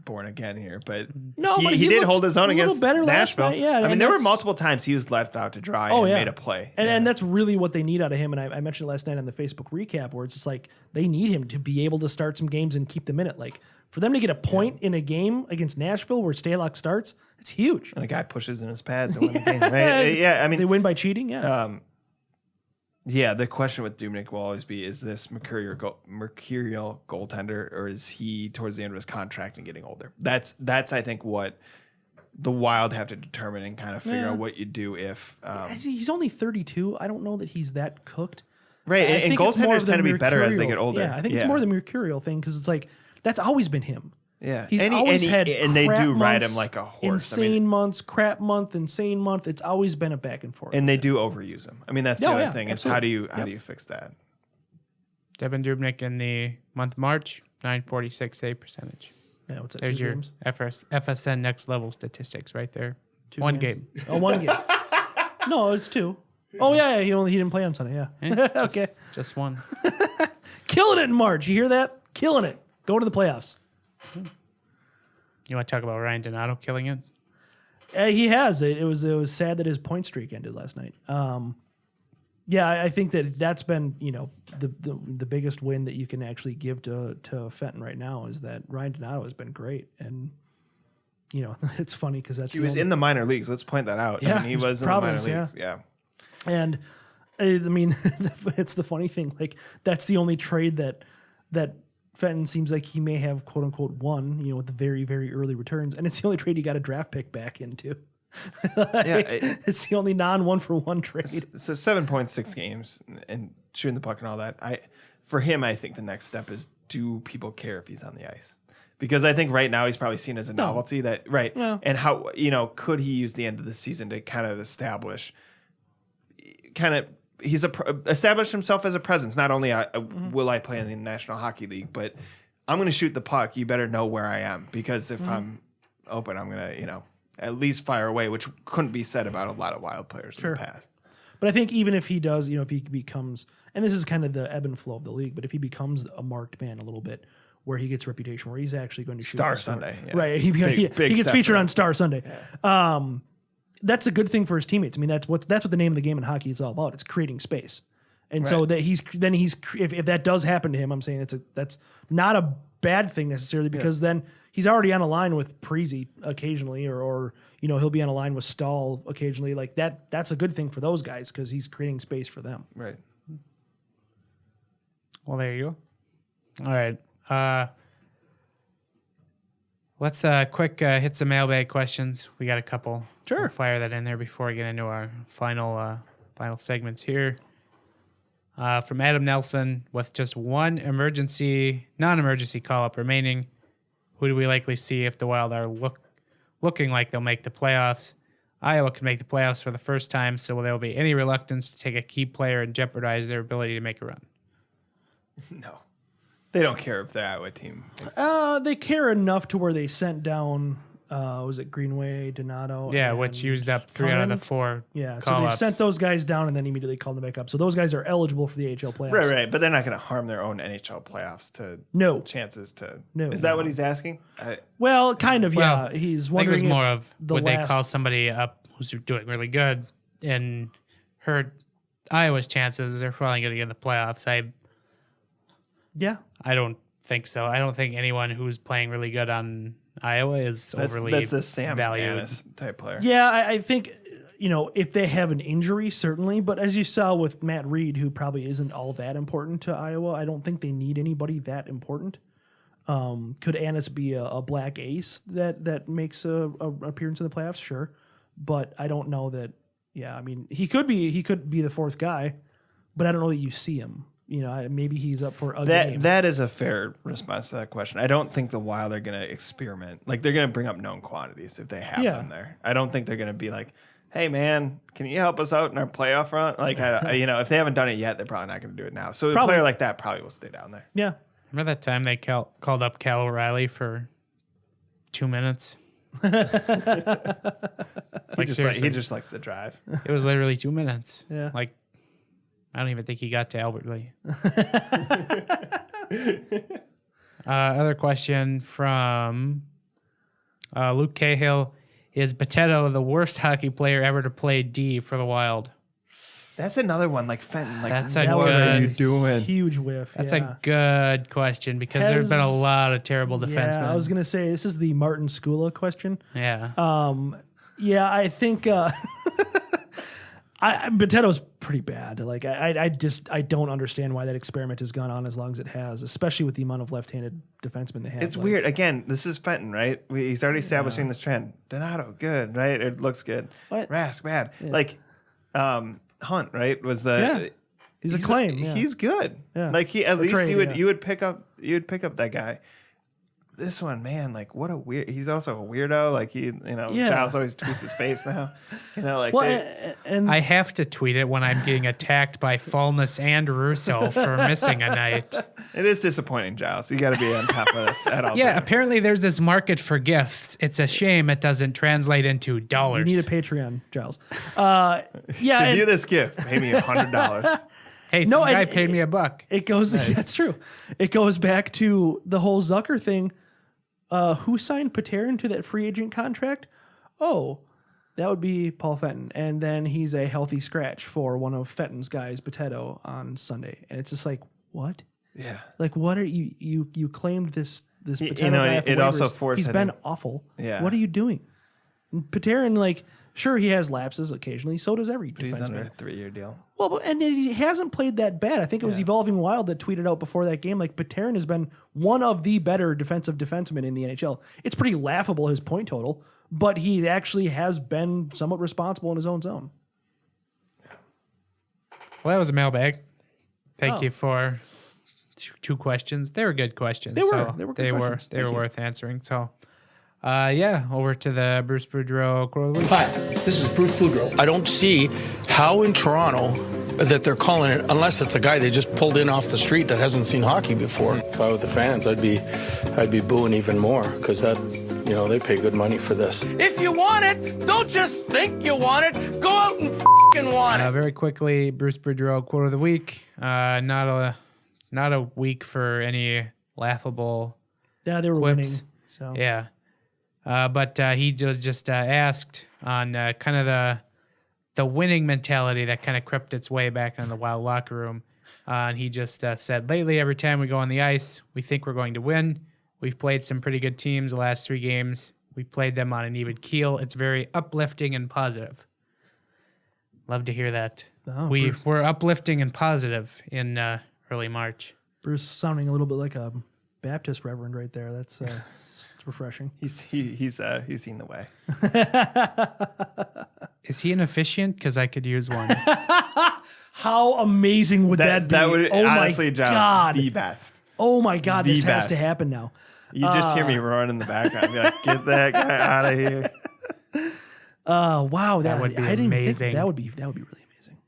born again here, but he did hold his own against better Nashville. Yeah, I mean, there were multiple times he was left out to dry and made a play. And that's really what they need out of him. And I mentioned last night on the Facebook recap where it's just like they need him to be able to start some games and keep them in it. Like For them to get a point in a game against Nashville where Stalock starts, it's huge. And the guy pushes in his pad to win the game, right? Yeah, I mean, they win by cheating. Yeah. Yeah, the question with Dubnyk will always be: is this mercurial goaltender, or is he towards the end of his contract and getting older? That's I think what the Wild have to determine and kind of figure out what you do if he's only 32. I don't know that he's that cooked. Right, and goaltenders tend to be better as they get older. Yeah, I think it's more the mercurial thing because it's like that's always been him. Yeah, he's always had and they do ride him months, like a horse. Insane months, crap month, insane month. It's always been a back and forth. And they do overuse him. I mean, that's the other thing. It's how do you fix that? Devin Dubnyk in the month of March, 946 save percentage. Yeah, what's that? There's 2 your games? FSN next level statistics right there. 1 game. Oh, 1 game. No, it's 2. Oh yeah, he didn't play on Sunday. Yeah. Okay. Just 1. Killing it in March. You hear that? Killing it. Going to the playoffs. You want to talk about Ryan Donato killing it? He has. It was sad that his point streak ended last night. Yeah, I think that's been the biggest win that you can actually give to Fenton right now is that Ryan Donato has been great, and it's funny because he was in the minor leagues. Let's point that out. Yeah, I mean, he was in the minor leagues. Yeah. And I mean, it's the funny thing. Like that's the only trade that Fenton seems like he may have quote unquote won. With the very very early returns, and it's the only trade he got a draft pick back into. It's the only non 1-for-1 trade. So 7.6 games and shooting the puck and all that. For him, I think the next step is: do people care if he's on the ice? Because I think right now he's probably seen as a novelty. That right, and how could he use the end of the season to kind of establish, he's established himself as a presence. Not only will I play in the National Hockey League, but I'm going to shoot the puck. You better know where I am because if I'm open, I'm going to at least fire away, which couldn't be said about a lot of Wild players in the past. But I think even if he does, if he becomes, and this is kind of the ebb and flow of the league, but if he becomes a marked man a little bit, where he gets a reputation, where he's actually going to shoot Star Sunday, right? He gets featured on Star Sunday. Yeah. That's a good thing for his teammates. I mean, that's what the name of the game in hockey is all about. It's creating space, and so that he's if that does happen to him, I'm saying that's not a bad thing necessarily because then he's already on a line with Parise occasionally, or he'll be on a line with Stahl occasionally. Like that's a good thing for those guys because he's creating space for them. Right. Well, there you go. All right. Let's quick hit some mailbag questions. We got a couple. Sure. We'll fire that in there before we get into our final segments here. From Adam Nelson, with just one non-emergency call-up remaining, who do we likely see if the Wild are looking like they'll make the playoffs? Iowa can make the playoffs for the first time, so will there be any reluctance to take a key player and jeopardize their ability to make a run? No. They don't care if the Iowa team. They care enough to where they sent down, was it Greenway, Donato? Yeah, which used up 3 out of the 4 Yeah, so call-ups. they sent those guys down and then immediately called them back up. So those guys are eligible for the AHL playoffs. Right. But they're not going to harm their own NHL playoffs to chances to. No. Is that what he's asking? Well, kind of, yeah. He's wondering I think it was more if of would they call somebody up who's doing really good and hurt Iowa's chances? They're probably going to get in the playoffs. I don't think so. I don't think anyone who's playing really good on Iowa is overly that's the Sam valued Annis type player. Yeah, I think if they have an injury, certainly. But as you saw with Matt Reed, who probably isn't all that important to Iowa, I don't think they need anybody that important. Could Annis be a black ace that makes a appearance in the playoffs? Sure, but I don't know that. Yeah, I mean he could be the 4th guy, but I don't know that you see him. Maybe he's up for a game. That is a fair response to that question. I don't think the Wild are going to experiment. Like, they're going to bring up known quantities if they have them there. I don't think they're going to be like, hey, man, can you help us out in our playoff run? Like, if they haven't done it yet, they're probably not going to do it now. So a player like that probably will stay down there. Yeah. Remember that time they called up Cal O'Reilly for 2 minutes? He just likes to drive. It was literally 2 minutes. Yeah. Like, I don't even think he got to Albert Lee. Other question from Luke Cahill. Is Boteto the worst hockey player ever to play D for the Wild? That's another one, like Fenton. Like, That's what are you doing? Huge whiff. That's a good question because there's been a lot of terrible defensemen. Yeah, I was gonna say this is the Martin Skula question. Yeah. Yeah, I think Boudreau's pretty bad. Like I don't understand why that experiment has gone on as long as it has, especially with the amount of left-handed defensemen they have. It's weird. Again, this is Fenton, right? He's already establishing this trend. Donato, good, right? It looks good. What? Rask, bad. Yeah. Like Hunt, right? Was the he's a claim. He's good. Yeah. Like at least trade, you would pick up that guy. This one, man, like what a weird. He's also a weirdo. Like Giles always tweets his face now. Like. Well, and I have to tweet it when I'm getting attacked by Fulness and Russo for missing a night. It is disappointing, Giles. You got to be on top of this at all. Yeah, times. apparently there's this market for gifts. It's a shame it doesn't translate into dollars. you need a Patreon, Giles. To view this gift, pay me $100. Hey, some guy paid me $1. It goes. That's true. It goes back to the whole Zucker thing. Who signed Paterin to that free agent contract? Oh, that would be Paul Fenton. And then he's a healthy scratch for one of Fenton's guys, Potato, on Sunday. And it's just like, what? Yeah. Like, what are you claimed this Potato guy off the it also waivers. forced. He's been awful. Yeah. What are you doing? Paterin, like, sure, he has lapses occasionally. So does every But he's under a defenseman. 3-year deal. Well, and he hasn't played that bad. I think it was Evolving Wild that tweeted out before that game, like, Paterin has been one of the better defensive defensemen in the NHL. It's pretty laughable, his point total, but he actually has been somewhat responsible in his own zone. Well, that was a mailbag. Thank you for two questions. They were good questions. They were good questions. They were Thank you. worth answering. So, over to the Bruce Boudreau quote of the week. Hi, this is Bruce Boudreau. I don't see how in Toronto that they're calling it, unless it's a guy they just pulled in off the street that hasn't seen hockey before. If I were the fans, I'd be booing even more because they pay good money for this. If you want it, don't just think you want it. Go out and f***ing want it. Very quickly, Bruce Boudreau quote of the week. Not a week for any laughable. Yeah, they were quips. winning. So Yeah. But he was just asked on kind of the winning mentality that kind of crept its way back into the Wild locker room. And he just said, lately, every time we go on the ice, we think we're going to win. We've played some pretty good teams the last 3 games. We played them on an even keel. It's very uplifting and positive. Love to hear that. Oh, We're uplifting and positive in early March. Bruce sounding a little bit like a Baptist reverend right there. That's it's refreshing. He's seen the way. Is he an officiant? Because I could use one. How amazing would that be? That would oh honestly, my John, God. the best. Oh my God, The this has to best. happen now. You just hear me roaring in the background. Be like, get that guy out of here. Wow, That would be I didn't amazing. think that would be really amazing.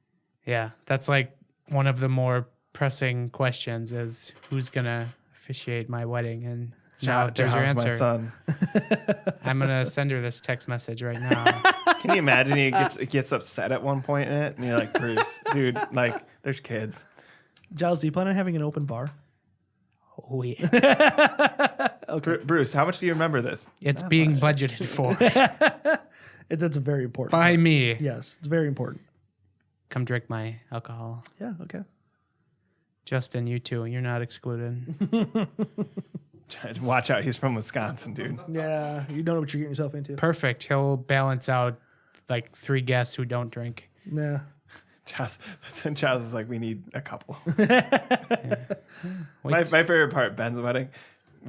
Yeah, that's like one of the more pressing questions is who's going to officiate my wedding? And now there's your Giles, answer. my son. I'm going to send her this text message right now. Can you imagine he gets upset at one point in it? And you're like, Bruce, dude, like, there's kids. Giles, do you plan on having an open bar? Oh, yeah. Bruce, how much do you remember this? It's being budgeted for That's very important. by me. Yes, it's very important. Come drink my alcohol. Yeah, okay. Justin, you too. You're not excluded. Watch out. He's from Wisconsin, dude. Yeah, you don't know what you're getting yourself into. Perfect. He'll balance out like 3 guests who don't drink. Yeah. That's when Charles is like, we need a couple. Wait. My favorite part, Ben's wedding,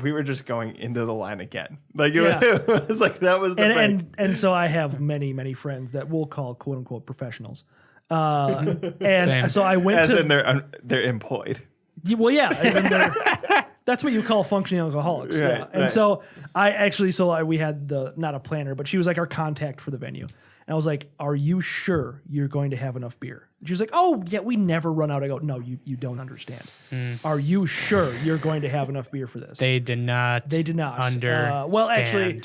we were just going into the line again. Like, it, Yeah. it was like, that was the break. And so I have many friends that we'll call quote unquote professionals. Same. So I went As to in they're employed. well, yeah, as in that's what you call functioning alcoholics. Right, Yeah. And right. so we had not a planner, but she was like our contact for the venue. And I was like, are you sure you're going to have enough beer? And she was like, oh, yeah, we never run out. I go, no, you don't understand. Are you sure you're going to have enough beer for this? They did not. Understand. Well, actually,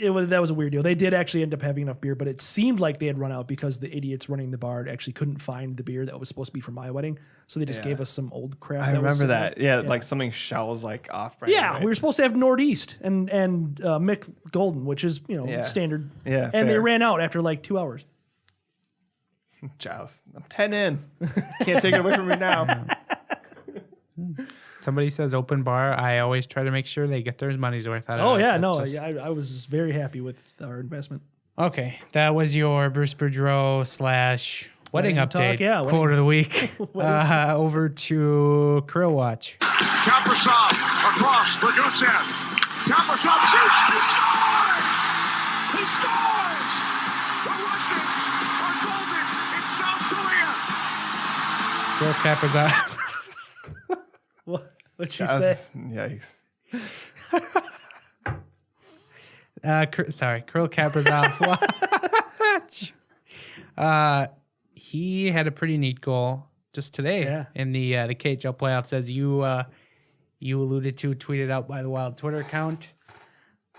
that was a weird deal. They did actually end up having enough beer, but it seemed like they had run out because the idiots running the bar actually couldn't find the beer that was supposed to be for my wedding. So they just gave us some old crap. I was remember sitting that. there. Yeah, like something shells like off brand. Yeah, right? we were supposed to have Northeast and Mick Golden, which is Yeah. standard. Yeah, and they fair. ran out after like 2 hours. Giles, I'm 10 in. Can't take it away from me now. Somebody says open bar. I always try to make sure they get their money's worth out of it. Oh yeah, no, That's just- I was very happy with our investment. Okay, that was your Bruce Boudreau / wedding update. talk, yeah, Quote of the week. Over to Karill Watch. Kaprizov across the goose end. Kaprizov shoots. He scores! He scores! The Russians are golden in South Korea. Kirill Kaprizov. What'd you say? Yikes. Kirill Kaprizov. Watch. He had a pretty neat goal just today in the KHL playoffs, as you alluded to, tweeted out by the Wild Twitter account.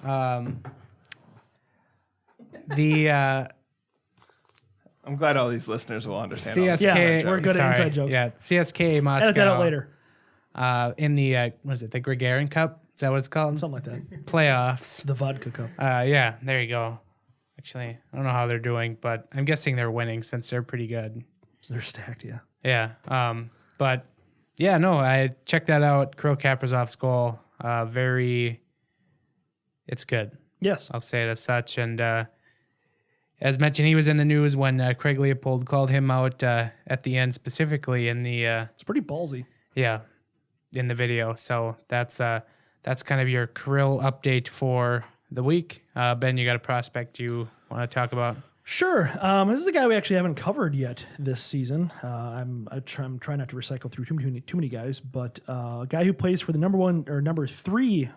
I'm glad all these listeners will understand. CSK, we're good at inside jokes. Yeah, CSK Moscow. Edit that out later. In the was it the Gagarin Cup? Is that what it's called? Something like that. Playoffs. The vodka cup. Yeah, there you go. Actually, I don't know how they're doing, but I'm guessing they're winning since they're pretty good. So they're stacked, yeah. Yeah. But yeah, no, I checked that out. Kirill Kaprizov's goal. It's good. Yes. I'll say it as such. And as mentioned, he was in the news when Craig Leipold called him out at the end, specifically in the It's pretty ballsy. in the video. So that's kind of your Kirill update for the week. Ben, you got a prospect you want to talk about? Sure. This is a guy we actually haven't covered yet this season. I'm trying not to recycle through too many guys, but a guy who plays for the number three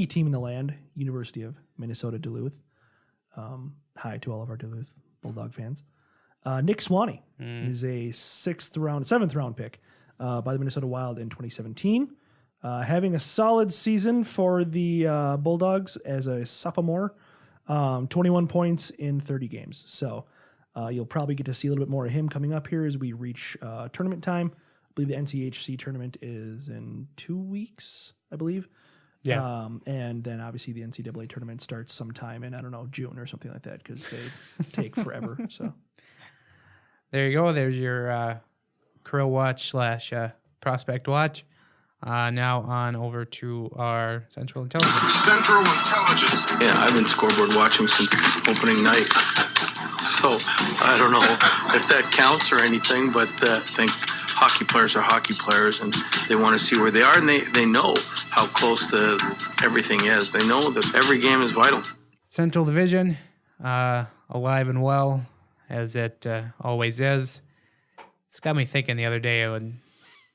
team in the land, University of Minnesota Duluth. Hi to all of our Duluth Bulldog fans. Nick Swanee is a seventh round pick by the Minnesota Wild in 2017. Having a solid season for the Bulldogs as a sophomore. 21 points in 30 games. So you'll probably get to see a little bit more of him coming up here as we reach tournament time. I believe the NCHC tournament is in 2 weeks, I believe. Yeah. And then obviously the NCAA tournament starts sometime in, I don't know, June or something like that, because they take forever. So there you go. There's your Kirill Watch / Prospect Watch. Now on over to our Central Intelligence. Central Intelligence. Yeah, I've been scoreboard watching since opening night. So I don't know if that counts or anything, but I think hockey players are hockey players, and they want to see where they are, and they know how close everything is. They know that every game is vital. Central Division, alive and well, as it always is. It's got me thinking the other day when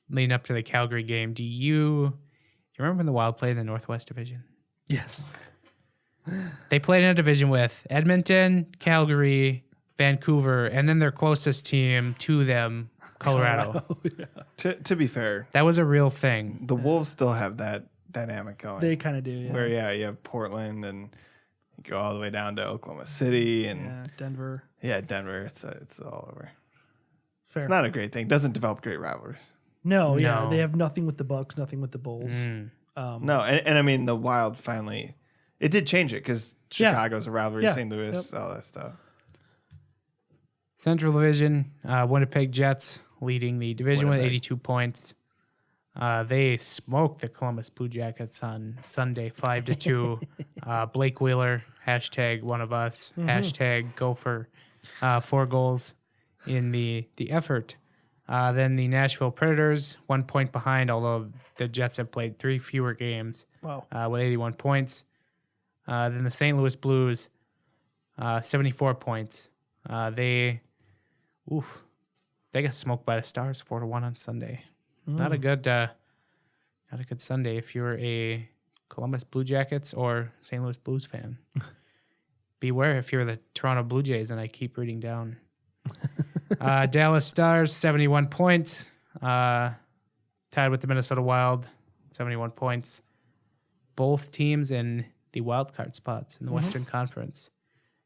leading up to the Calgary game. Do you remember when the Wild played in the Northwest Division? yes. They played in a division with Edmonton, Calgary, Vancouver, and then their closest team to them, Colorado. To be fair, That was a real thing. the Wolves still have that dynamic going. They kind of do, yeah. Where you have Portland and you go all the way down to Oklahoma City and Yeah, Denver. Denver. It's all over. Fair. It's not a great thing. Doesn't develop great rivalries. No, yeah. No. They have nothing with the Bucks, nothing with the Bulls. No, and I mean the Wild finally, it did change it because Chicago's a rivalry, Yeah. St. Louis, all that stuff. Central Division, Winnipeg Jets leading the division with Winnipeg. 82 points. They smoked the Columbus Blue Jackets on Sunday, 5-2. Blake Wheeler, #one of us, #go for 4 goals in the effort. Then the Nashville Predators, 1 point behind, although the Jets have played 3 fewer games. Wow. With 81 points. Then the St. Louis Blues, 74 points. They got smoked by the Stars 4-1 on Sunday. Not a good Sunday if you're a Columbus Blue Jackets or St. Louis Blues fan. Beware if you're the Toronto Blue Jays, and I keep reading down. Dallas Stars, 71 points. Tied with the Minnesota Wild, 71 points. Both teams in the wild card spots in the Western Conference,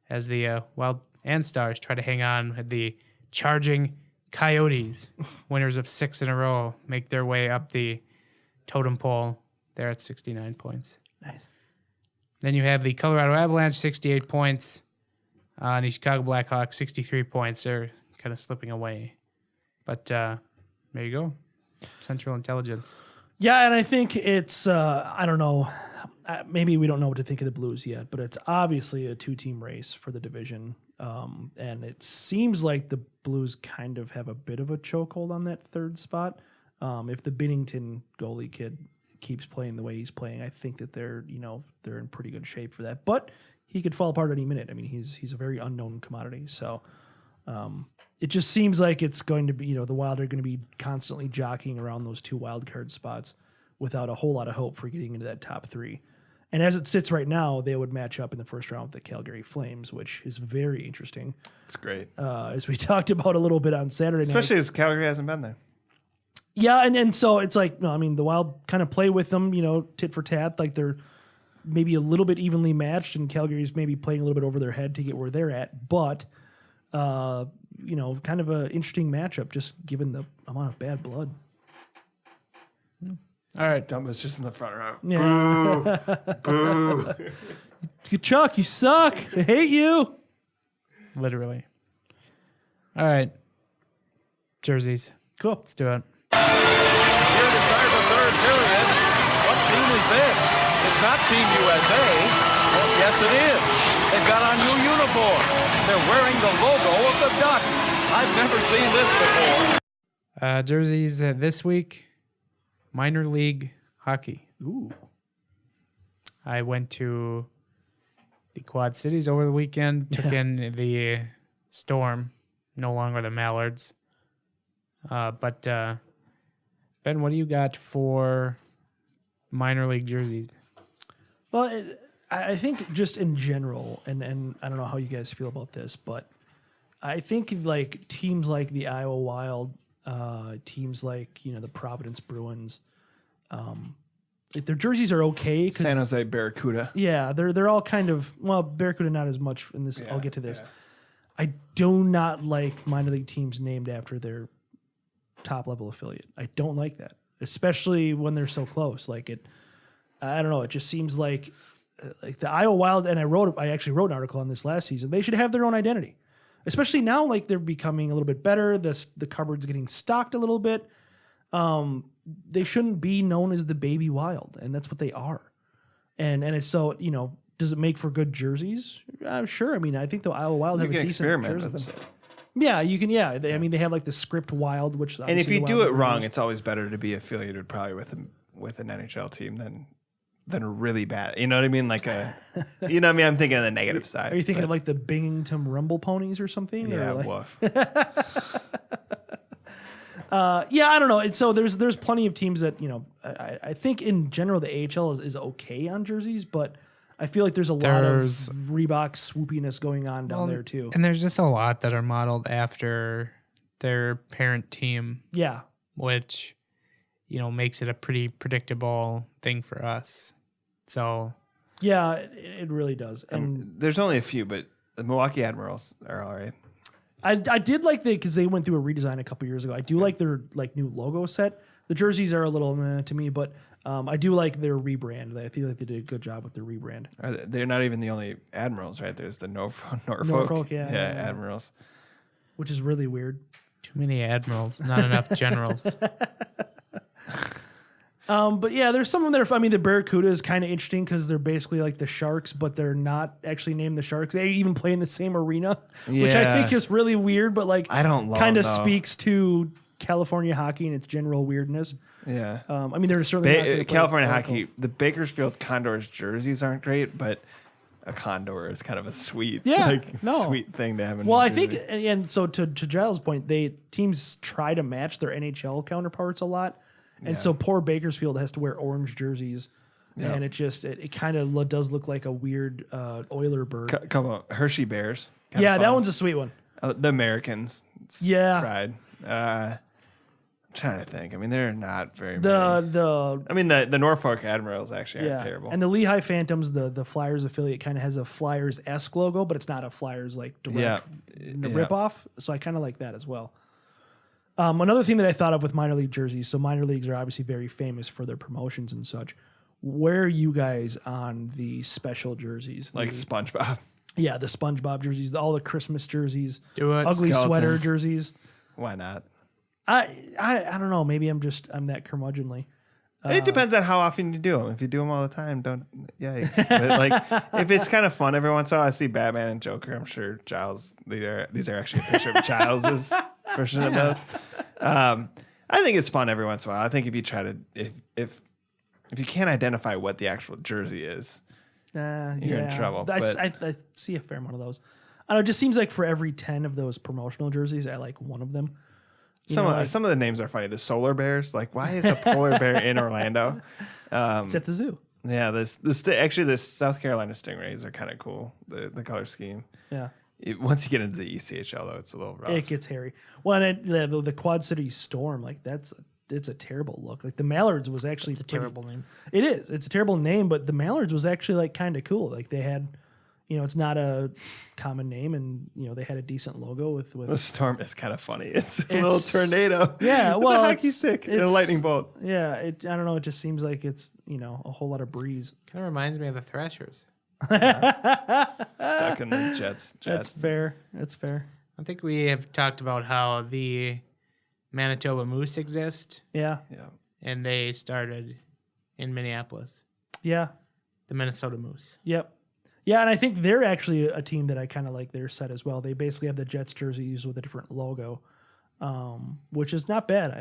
as the Wild and Stars try to hang on with the charging Coyotes, winners of 6 in a row, make their way up the totem pole. They're at 69 points. Nice. Then you have the Colorado Avalanche, 68 points. And the Chicago Blackhawks, 63 points. They're kind of slipping away. But there you go. Central Intelligence. Yeah, and I think it's, I don't know, maybe we don't know what to think of the Blues yet, but it's obviously a two-team race for the division. And it seems like the Blues kind of have a bit of a chokehold on that third spot. If the Binnington goalie kid keeps playing the way he's playing, I think that they're in pretty good shape for that. But he could fall apart any minute. I mean, he's a very unknown commodity. So it just seems like it's going to be, the Wild are going to be constantly jockeying around those two wild card spots without a whole lot of hope for getting into that top three. And as it sits right now, they would match up in the first round with the Calgary Flames, which is very interesting. It's great. As we talked about a little bit on Saturday night. Especially as Calgary hasn't been there. Yeah, and so it's like, the Wild kind of play with them, tit for tat, like they're maybe a little bit evenly matched, and Calgary's maybe playing a little bit over their head to get where they're at. But, kind of an interesting matchup, just given the amount of bad blood. All right, Dumba's just in the front row. Yeah. Boo. Boo. Chuck, you suck. I hate you. Literally. All right. Jerseys. Cool. Let's do it. Here to start the third period. What team is this? It's not Team USA. Well, yes, it is. They've got on new uniforms. They're wearing the logo of the Duck. I've never seen this before. Jerseys this week. Minor league hockey. Ooh. I went to the Quad Cities over the weekend, took in the Storm, no longer the Mallards. But Ben, what do you got for minor league jerseys? Well, I think just in general, and I don't know how you guys feel about this, but I think like teams like the Iowa Wild, teams like the Providence Bruins, their jerseys are okay. San Jose Barracuda. Yeah, they're all kind of Barracuda not as much in this. I'll get to this. Yeah. I do not like minor league teams named after their top level affiliate. I don't like that, especially when they're so close. Like it, I don't know. It just seems like the Iowa Wild, and I actually wrote an article on this last season. They should have their own identity, especially now. Like they're becoming a little bit better. The cupboard's getting stocked a little bit. They shouldn't be known as the Baby Wild, and that's what they are. And it's so does it make for good jerseys? Sure. I mean, I think the Iowa Wild have a decent jersey. Yeah, you can. Yeah, they have like the script Wild, which and if you do it wrong, it's always better to be affiliated probably with an NHL team than really bad. You know what I mean? Like I'm thinking of the negative side. Are you thinking of like the Binghamton Rumble Ponies or something? Yeah, or like... woof. Yeah, I don't know. And so there's plenty of teams that I think in general the AHL is okay on jerseys, but I feel like there's a lot of Reebok swoopiness going on down there too. And there's just a lot that are modeled after their parent team. Yeah. Which, makes it a pretty predictable thing for us. So. Yeah, it really does. And there's only a few, but the Milwaukee Admirals are all right. I did like because they went through a redesign a couple years ago. I do like their new logo set. The jerseys are a little meh to me, but I do like their rebrand. I feel like they did a good job with their rebrand. They're not even the only Admirals, right? There's the Norfolk yeah, Admirals, which is really weird. Too many admirals, not enough generals. But yeah, there's some of them that are, the Barracuda is kind of interesting because they're basically like the Sharks, but they're not actually named the Sharks. They even play in the same arena, which I think is really weird, but like I don't love kind of speaks to California hockey and its general weirdness. Yeah. They're certainly not California hockey, the Bakersfield Condors jerseys aren't great, but a condor is kind of a sweet, sweet thing to have in Well, I jersey. think, and so to Giles' point, teams try to match their NHL counterparts a lot. And so poor Bakersfield has to wear orange jerseys. Yep. And it kind of does look like a weird Oiler bird. Come on, Hershey Bears. That one's a sweet one. The Americans. Pride. I'm trying to think. They're not very the Norfolk Admirals actually aren't terrible. And the Lehigh Phantoms, the Flyers affiliate, kind of has a Flyers-esque logo, but it's not a Flyers like direct ripoff. So I kind of like that as well. Another thing that I thought of with minor league jerseys, so minor leagues are obviously very famous for their promotions and such. Where are you guys on the special jerseys? Like SpongeBob? Yeah, the SpongeBob jerseys, all the Christmas jerseys, Do it. ugly Skeletons. sweater jerseys. Why not? I don't know. Maybe I'm that curmudgeonly. It depends on how often you do them. If you do them all the time, don't. Yikes. But like, if it's kind of fun every once in a while, I see Batman and Joker. I'm sure Giles. These are actually a picture of Giles's version of those. I think it's fun every once in a while. I think if you try to, if you can't identify what the actual jersey is, you're in trouble. I see a fair amount of those. I don't know. It just seems like for every 10 of those promotional jerseys, I like one of them. Some of the names are funny. The Solar Bears. Like, why is a polar bear in Orlando? It's at the zoo. Yeah, actually the South Carolina Stingrays are kind of cool. The color scheme. Yeah. Once you get into the ECHL though, it's a little rough. It gets hairy. Well, and the Quad City Storm, like it's a terrible look. Like the Mallards was actually It's a terrible name. It is. It's a terrible name, but the Mallards was actually like kind of cool. Like they had, it's not a common name, and they had a decent logo with. The Storm is kind of funny. It's a little tornado. Yeah, with well, a hockey stick and a lightning bolt. Yeah, I don't know. It just seems like it's a whole lot of breeze. Kind of reminds me of the Thrashers. Stuck in the Jets. That's fair. That's fair. I think we have talked about how the Manitoba Moose exist, Yeah. Yeah. and they started in Minneapolis. Yeah. The Minnesota Moose. Yep. Yeah, and I think they're actually a team that I kind of like their set as well. They basically have the Jets jerseys with a different logo, which is not bad.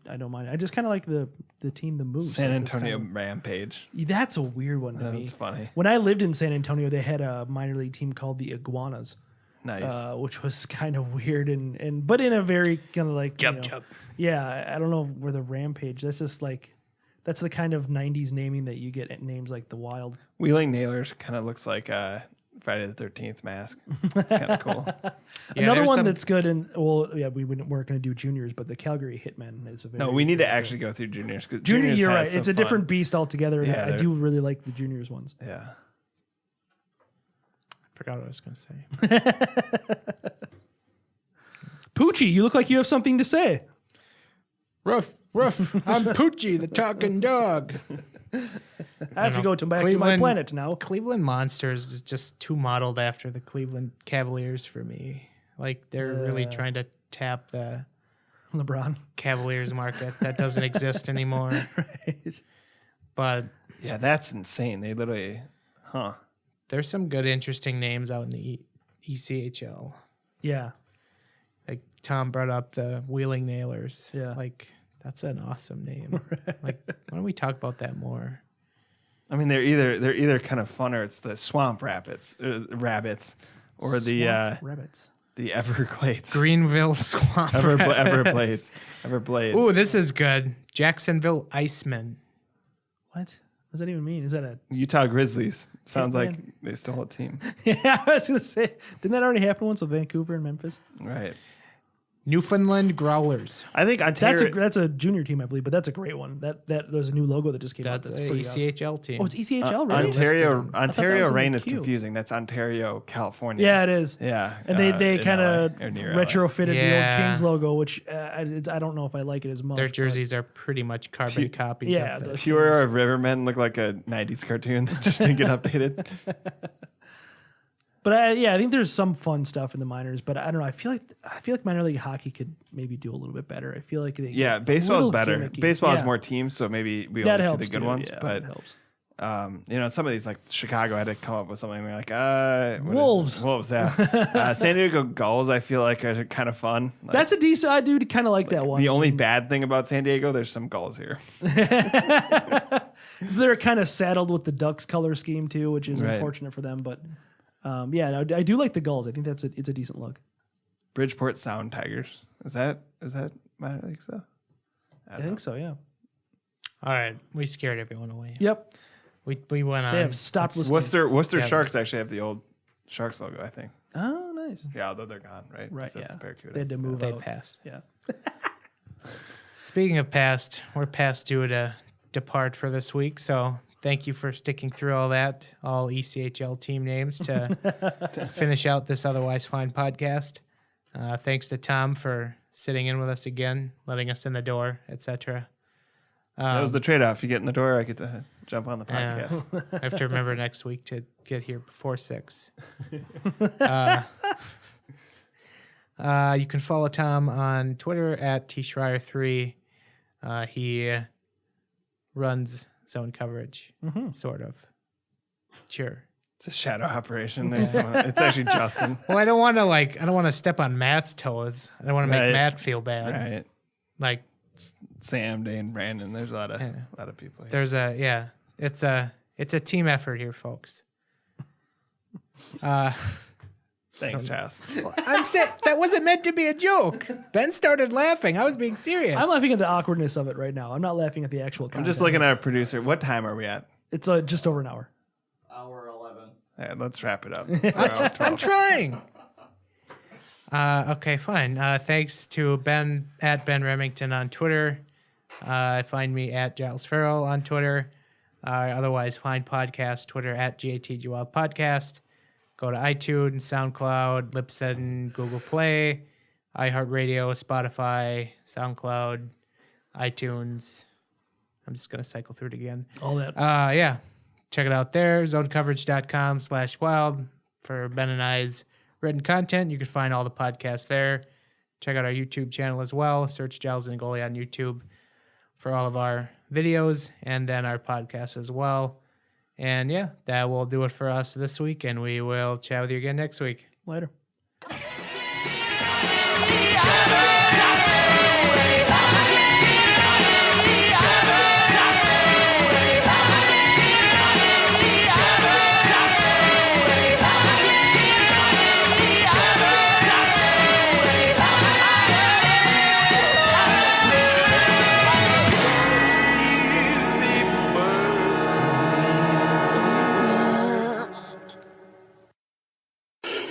I don't mind. I just kind of like the team, the Moose. San Like, it's Antonio kinda- Rampage. That's a weird one to me. That's funny. When I lived in San Antonio, they had a minor league team called the Iguanas, Nice. which was kind of weird and but in a very kind of like Jump. Yeah, I don't know where the Rampage. That's just like that's the kind of '90s naming that you get at names like the Wild. Wheeling Nailers kind of looks like Friday the 13th mask. It's kind of cool. Yeah, Another there's one some- that's good, and we weren't going to do juniors, but the Calgary Hitmen is a very No, we need to actually go through juniors. Cause junior. juniors You're has right; some it's a fun. different beast altogether. And Yeah, I do really like the juniors ones. Yeah. Forgot what I was going to say. Poochie, you look like you have something to say. Ruff. I'm Poochie, the talking dog. I have to go back to my planet now. Cleveland Monsters is just too modeled after the Cleveland Cavaliers for me. Like they're really trying to tap the LeBron. Cavaliers market that doesn't exist anymore. Right. But Yeah, that's insane. They literally, there's some good, interesting names out in the ECHL. Yeah. Like Tom brought up the Wheeling Nailers. Yeah. Like that's an awesome name. Like why don't we talk about that more? I mean, they're either kind of fun or it's the Swamp Rabbits, or the Rabbits. the Everglades. Greenville Swamp. Everblades. Ooh, this is good. Jacksonville Icemen. What does that even mean? Is that a Utah Grizzlies. Sounds like man. they stole a team. Yeah, I was gonna say, didn't that already happen once with Vancouver and Memphis? Right. Newfoundland Growlers. I think Ontario. That's a junior team, I believe, but that's a great one. That there's a new logo that just came That's out. a That's pretty awesome. ECHL team. Oh, it's ECHL, really? Ontario I thought that was Ontario in Reign the is queue. confusing. That's Ontario, California. Yeah, it is. Yeah. And they in kind LA, of or near LA. retrofitted the Yeah. old Kings logo, which I don't know if I like it as much. Their but- jerseys are pretty much carbon copies yeah, of the- the Pure Rivermen look like a 90s cartoon that just didn't get updated. But I think there's some fun stuff in the minors. But I don't know. I feel like minor league hockey could maybe do a little bit better. I feel like they Yeah, get a baseball's little better. gimmicky. Baseball has Yeah. more teams, so maybe we That only see helps the good too. ones. Yeah, But that helps. some of these, like Chicago, had to come up with something like what is Wolves. it? Wolves. Yeah. San Diego Gulls, I feel like are kind of fun. Like, That's a decent. I do kind of like that one. the only bad thing about San Diego. There's some Gulls here. They're kind of saddled with the Ducks color scheme too, which is Right. unfortunate for them. But yeah, I do like the Gulls. I think it's a decent look. Bridgeport Sound Tigers. Is that minor league stuff? I think so. Yeah. All right, we scared everyone away. Yep. We went on. They have stopped listening. Worcester Yeah. Sharks actually have the old Sharks logo, I think. Oh, nice. Yeah, although they're gone, right? Right. That's Yeah. the Barracuda. They had to move They out. passed. Yeah. Speaking of past, we're past due to depart for this week. So thank you for sticking through all that, all ECHL team names to finish out this otherwise fine podcast. Thanks to Tom for sitting in with us again, letting us in the door, etc. That was the trade-off. You get in the door, I get to jump on the podcast. I have to remember next week to get here before 6. You can follow Tom on Twitter at tschreier3. He runs zone coverage, sort of. Sure. It's a shadow operation. There's it's actually Justin. Well, I don't want to step on Matt's toes. I don't want to make Matt feel bad. Right. Like Sam, Dane, Brandon. There's a lot of people here. there's it's a team effort here, folks. Thanks, Chas. I'm saying that wasn't meant to be a joke. Ben started laughing. I was being serious. I'm laughing at the awkwardness of it right now. I'm not laughing at the actual content. I'm just looking at our producer. What time are we at? It's just over an hour. Hour 11. Yeah, let's wrap it up. I'm trying. Okay, fine. Thanks to Ben at Ben Remington on Twitter. Find me at Giles Farrell on Twitter. Otherwise, find podcast Twitter at GATGWild Podcast. Go to iTunes, SoundCloud, Libsyn, Google Play, iHeartRadio, Spotify, SoundCloud, iTunes. I'm just going to cycle through it again. All that. Yeah. Check it out there. Zonecoverage.com/wild for Ben and I's written content. You can find all the podcasts there. Check out our YouTube channel as well. Search Giles and Goalie on YouTube for all of our videos and then our podcasts as well. And yeah, that will do it for us this week, and we will chat with you again next week. Later.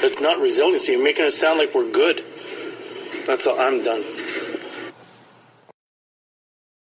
It's not resiliency. You're making it sound like we're good. That's all. I'm done.